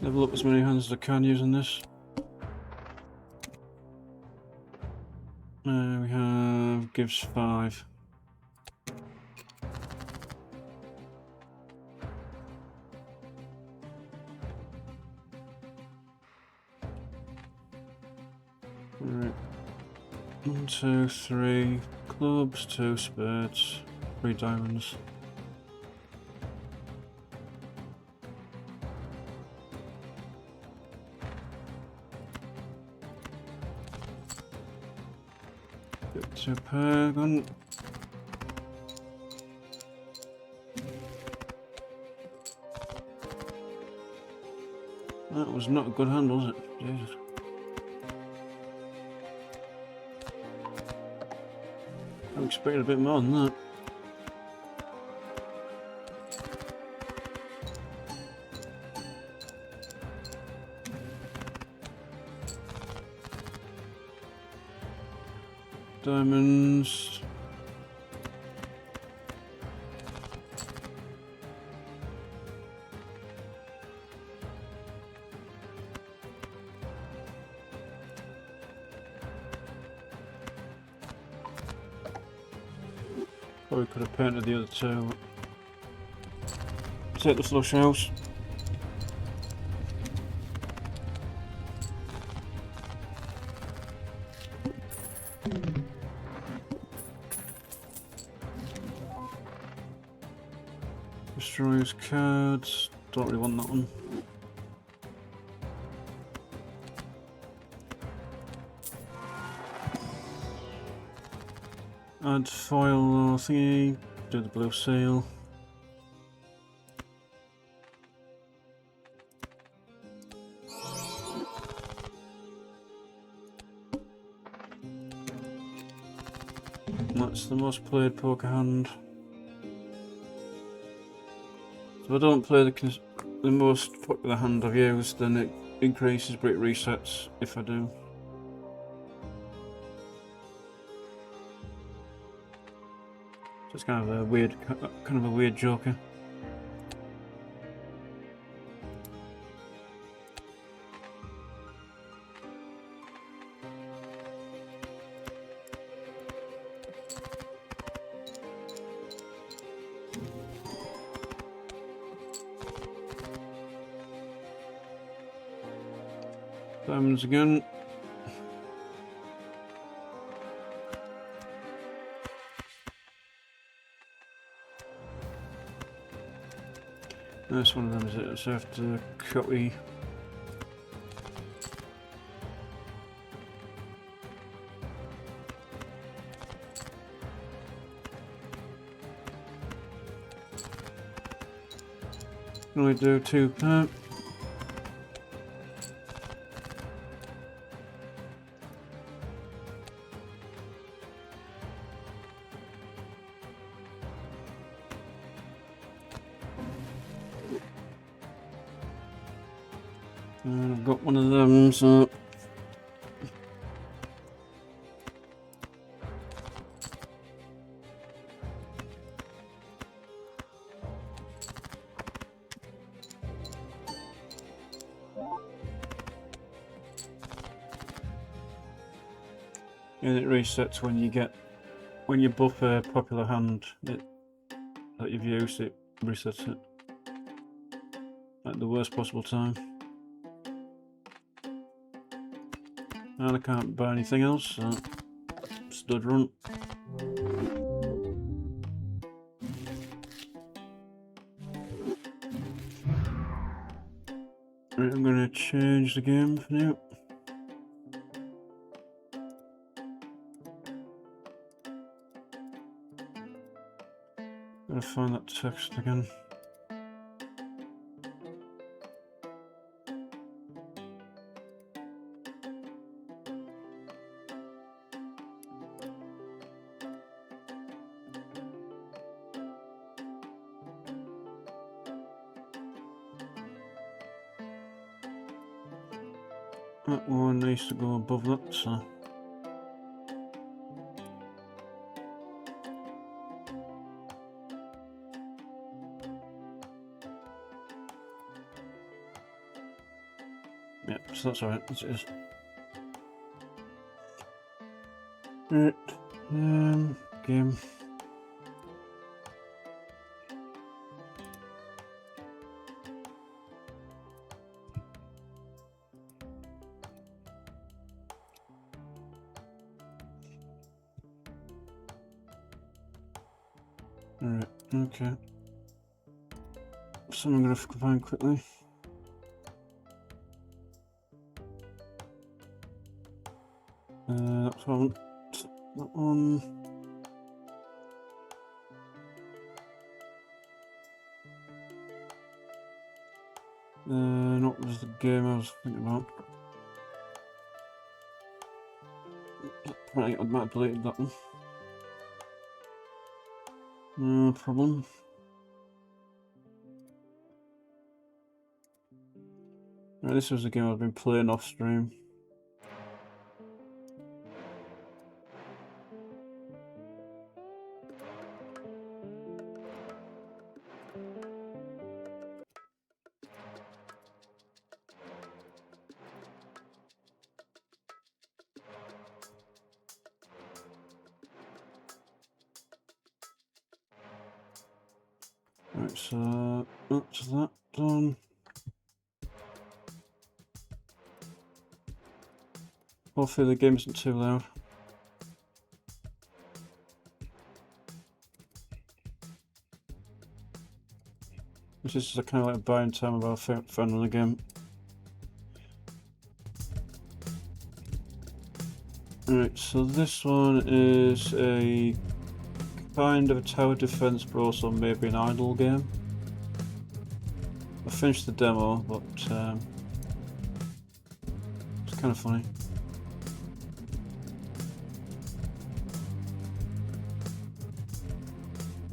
Level up as many hands as I can using this. We have gives 5. Right. 1, 2, 3 clubs, 2 spades, 3 diamonds. Get 2 pair gun. That was not a good hand, was it? Jesus. I expected a bit more than that. Diamonds. Probably could have painted the other two. Take the flush house. Destroy his cards. Don't really want that one. Add foil or thingy. Do the blue seal. That's the most played poker hand. If I don't play the most popular hand I've used, then it increases but it resets if I do. So it's kind of a weird joker. Diamonds again. That's one of them, is it? So after copy. Can only do 2 per. And I've got one of them, so and it resets when you buff a popular hand that you've used. It resets it at the worst possible time. And I can't buy anything else, so stud run. Right, I'm going to change the game for now. find that text again. That one needs to go above that, so. Yep, so that's alright, as it is. Right, game. Alright, okay. So I'm gonna combine quickly. That's one. That one. What was the game I was thinking about? Right, I might have deleted that one. No problem. Right, this was a game I've been playing off stream. Right, so that's that done. Hopefully the game isn't too loud. This is kind of like buying time about fun on the game. Alright, so this one is a kind of a tower defense, but also maybe an idle game. I finished the demo, but it's kind of funny.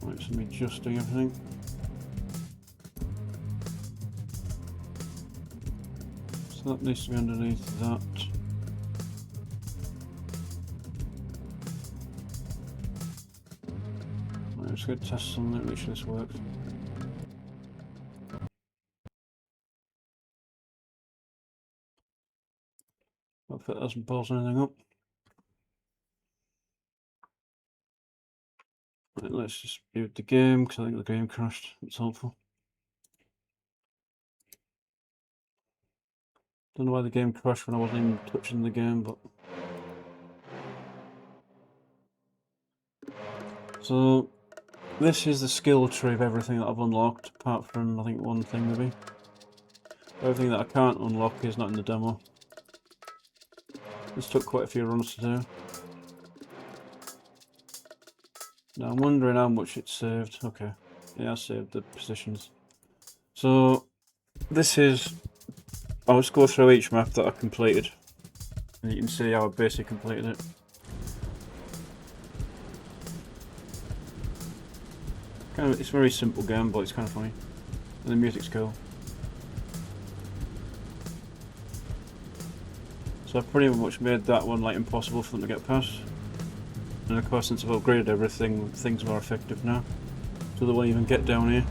Right, so I'm adjusting everything. So that needs to be underneath that. Right, I'm just going to test something, make sure this works. Hopefully it doesn't pause anything up. Right, let's just boot the game, because I think the game crashed. It's helpful. Don't know why the game crashed when I wasn't even touching the game, but... So, this is the skill tree of everything that I've unlocked, apart from, I think, one thing maybe. Everything that I can't unlock is not in the demo. This took quite a few runs to do. Now I'm wondering how much it saved. Okay, yeah, I saved the positions. So, this is... I'll just go through each map that I completed. And you can see how I basically completed it. It's a very simple game, but it's kind of funny. And the music's cool. So I've pretty much made that one like impossible for them to get past. And of course, since I've upgraded everything, things are more effective now. So they won't even get down here.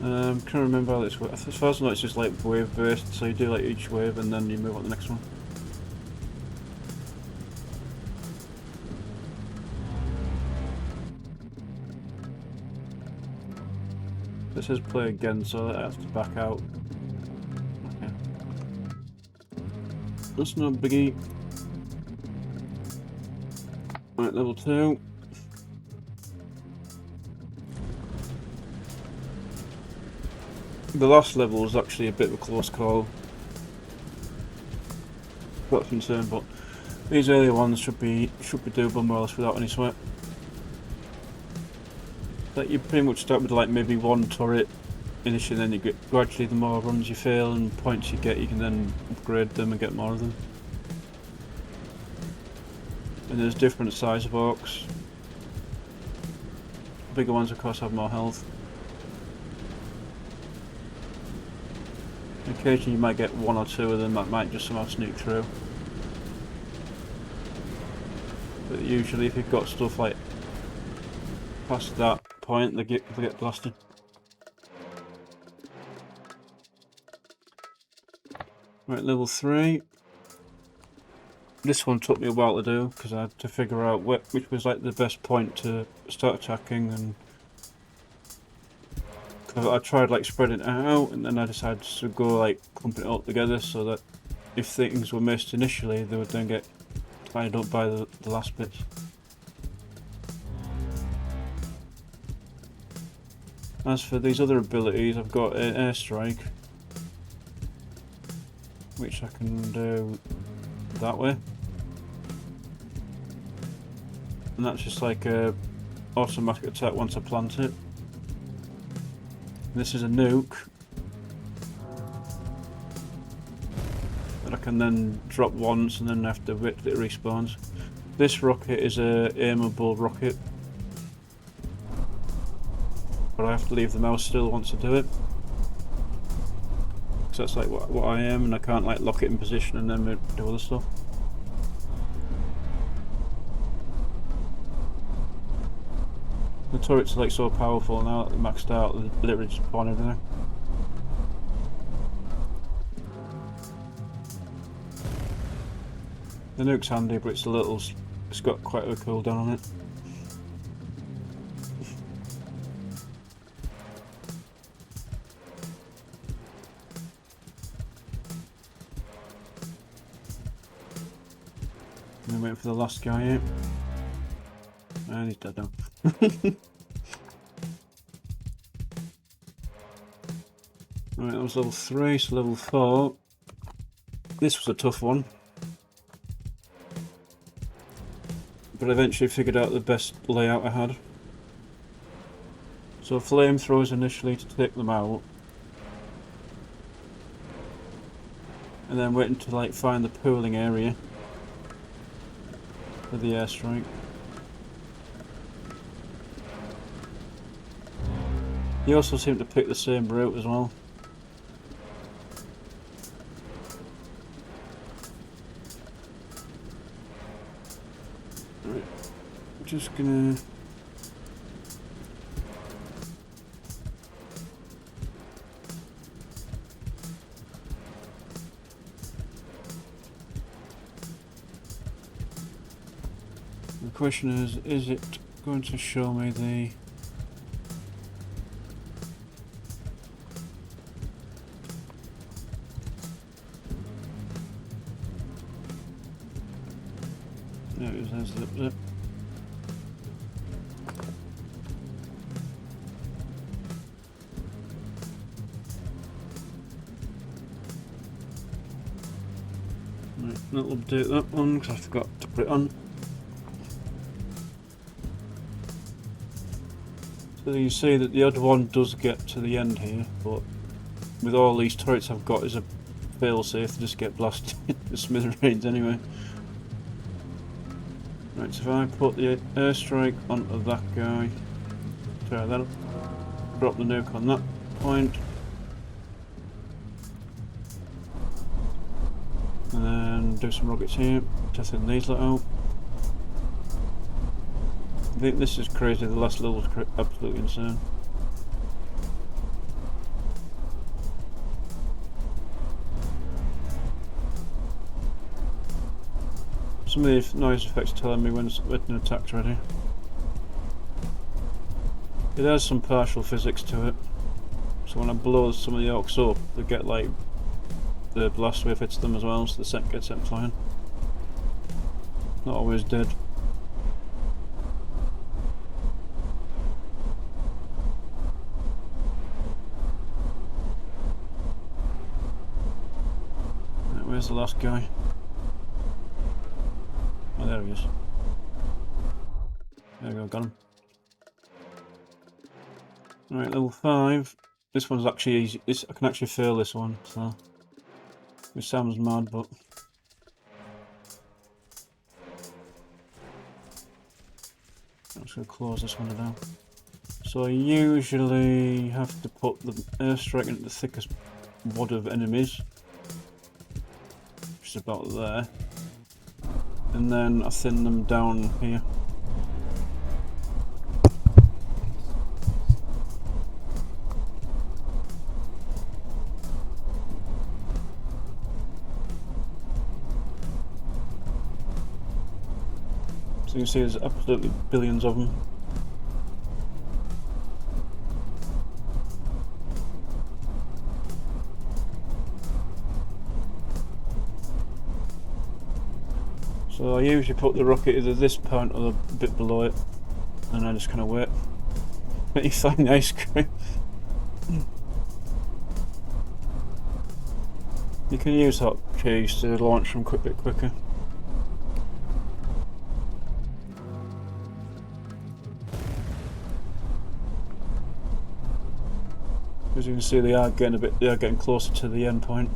I'm trying to remember how this works. As far as I know, it's just like wave based, so you do like each wave and then you move on to the next one. This says play again, so I have to back out. Okay. That's no biggie. Right, level 2. The last level was actually a bit of a close call. That's insane, but these earlier ones should be doable more or less without any sweat. Like you pretty much start with like maybe one turret initially, then you get gradually the more runs you fail and points you get, you can then upgrade them and get more of them. And there's different size of orcs. Bigger ones of course have more health. Occasionally you might get one or two of them that might just somehow sneak through. But usually if you've got stuff like past that point, they get blasted. Right, level 3. This one took me a while to do because I had to figure out which was like the best point to start attacking, and I tried like spreading it out, and then I decided to go like clumping it all together so that if things were missed initially, they would then get tied up by the last bits. As for these other abilities, I've got an airstrike, which I can do that way, and that's just like a automatic attack once I plant it. This is a nuke that I can then drop once and then after a bit it respawns. This rocket is a aimable rocket, but I have to leave the mouse still once I do it. So that's like what I am, and I can't like lock it in position and then do other stuff. The turrets are like so powerful now that they're maxed out, they're literally just spawn everything. The nuke's handy, but it's got quite a cooldown on it. I'm waiting for the last guy here. And he's dead now. Right, that was level 3, so level 4. This was a tough one, but I eventually figured out the best layout I had. So flamethrowers initially to take them out, and then waiting to like find the pooling area for the airstrike. You also seem to pick the same route as well. Right, I'm just gonna... The question is it going to show me the... There it is, there's the zip. Right, that'll update that one because I forgot to put it on. So you see that the other one does get to the end here, but with all these turrets I've got is a fail-safe to just get blasted to smithereens anyway. Right, so if I put the airstrike onto that guy, try that, drop the nuke on that point, and then do some rockets here, testing these let out. I think this is crazy, the last level is absolutely insane. Some of the noise effects telling me when an attack's ready. It has some partial physics to it, so when I blow some of the orcs up, they get like the blast wave hits them as well, so the set gets sent flying. Not always dead. Where's the last guy? Oh, there he is. There we go, got him. Alright, level 5. This one's actually easy. I can actually fail this one, so... It sounds mad, but... I'm just going to close this one down. So I usually have to put the airstrike into the thickest wad of enemies. Which is about there. And then I thin them down here. So you can see there's absolutely billions of them. So I usually put the rocket either this point or a bit below it, and I just kind of wait. Let you find the ice cream. You can use hot keys to launch them a bit quicker. As you can see, they are getting closer to the end point.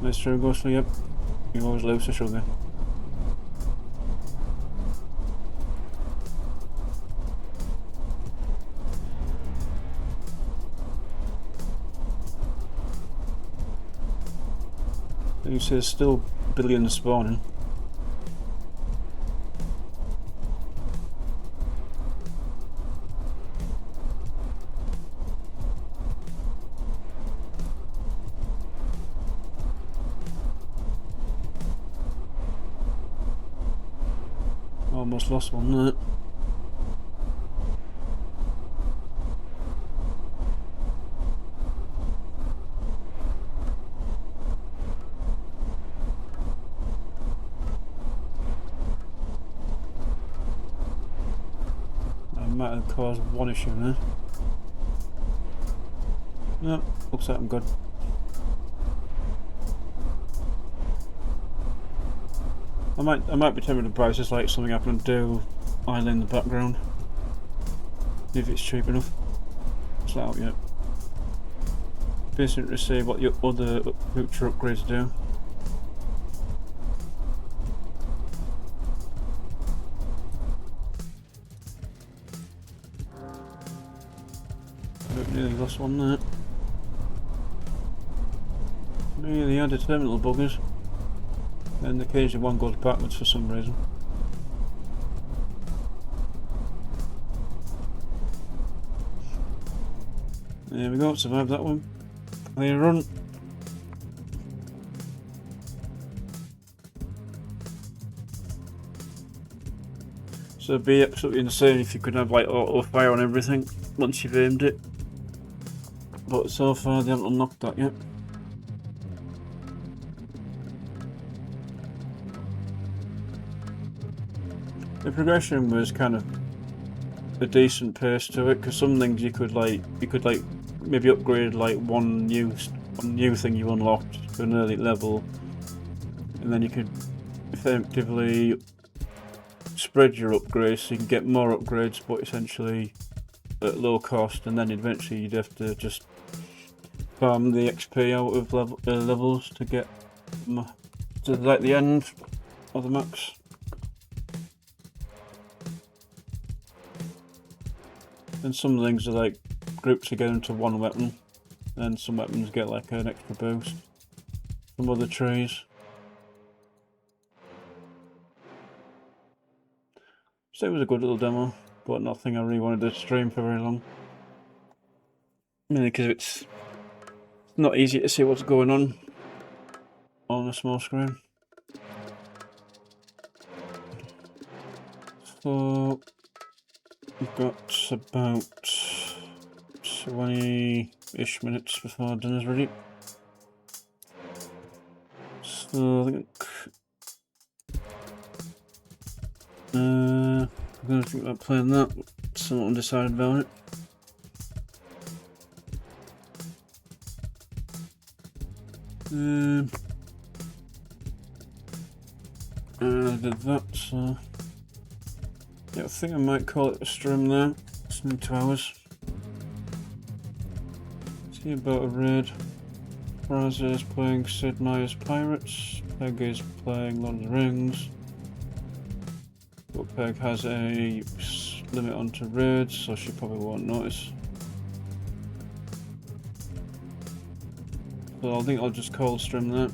Nice true, ghostly, yep. You always lose the sugar. You see there's still billions spawning. Almost lost one there. I might have caused one issue there. No, looks like I'm good. I might be tempted to buy just like something I can do idle in the background. If it's cheap enough. It's not out yet. Basically to see what your other future upgrades do. Nearly lost one there. Nearly had the terminal buggers. And occasionally one goes backwards for some reason. There we go, survived that one. Clear run. So it'd be absolutely insane if you could have like auto fire on everything once you've aimed it. But so far they haven't unlocked that yet. The progression was kind of a decent pace to it, because some things you could maybe upgrade like one new thing you unlocked to an early level, and then you could effectively spread your upgrades so you can get more upgrades, but essentially at low cost, and then eventually you'd have to just farm the XP out of levels to get to like the end of the max. And some things are like grouped together into one weapon, and some weapons get like an extra boost from other trees. So it was a good little demo, but nothing I really wanted to stream for very long. Mainly because it's not easy to see what's going on a small screen. So we've got about 20-ish minutes before dinner's ready. So I think I'm going to think about playing that. Still undecided about it. I did that, so yeah, I think I might call it a stream there. It's nearly 2 hours. See about a raid. Raz is playing Sid Meier's Pirates. Peg is playing Lord of the Rings. But Peg has a limit onto raids, so she probably won't notice. So I think I'll just cold stream that.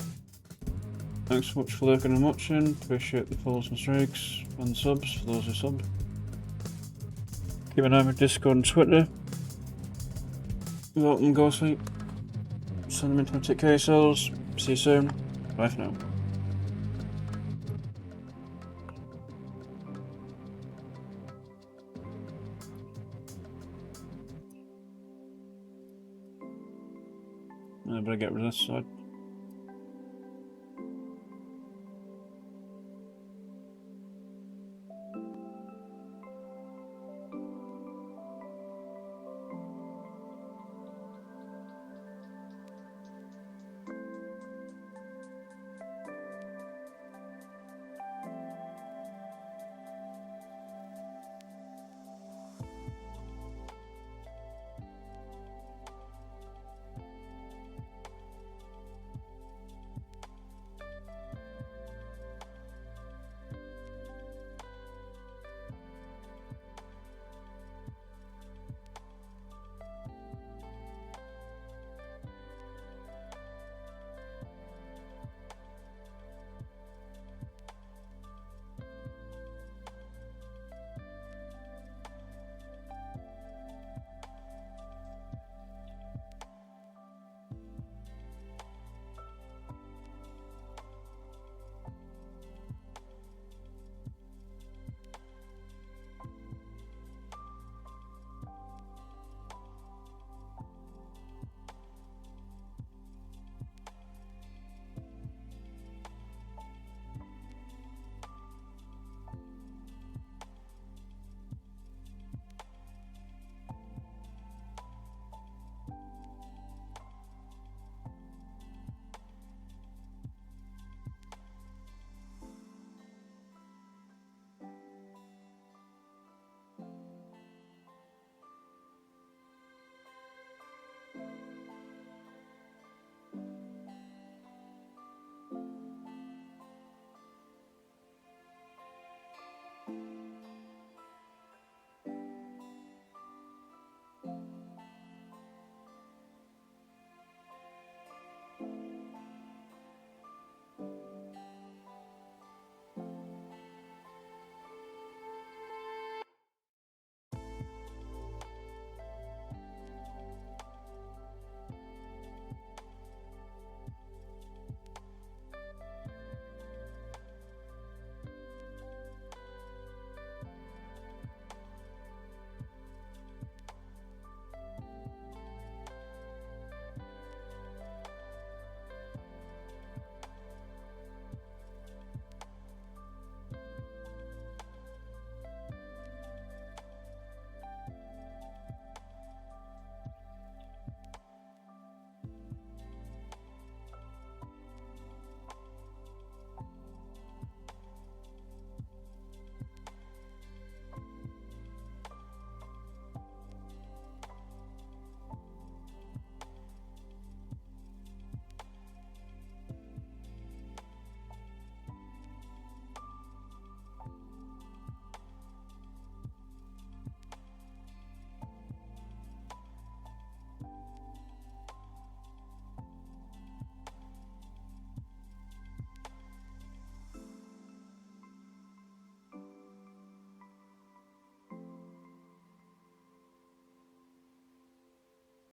Thanks so much for lurking and watching. Appreciate the follows and strikes and subs for those who sub. Keep an eye on my Discord and Twitter. Welcome, Ghostly. Send them into my TK cells. See you soon. Bye for now. I better get rid of this side.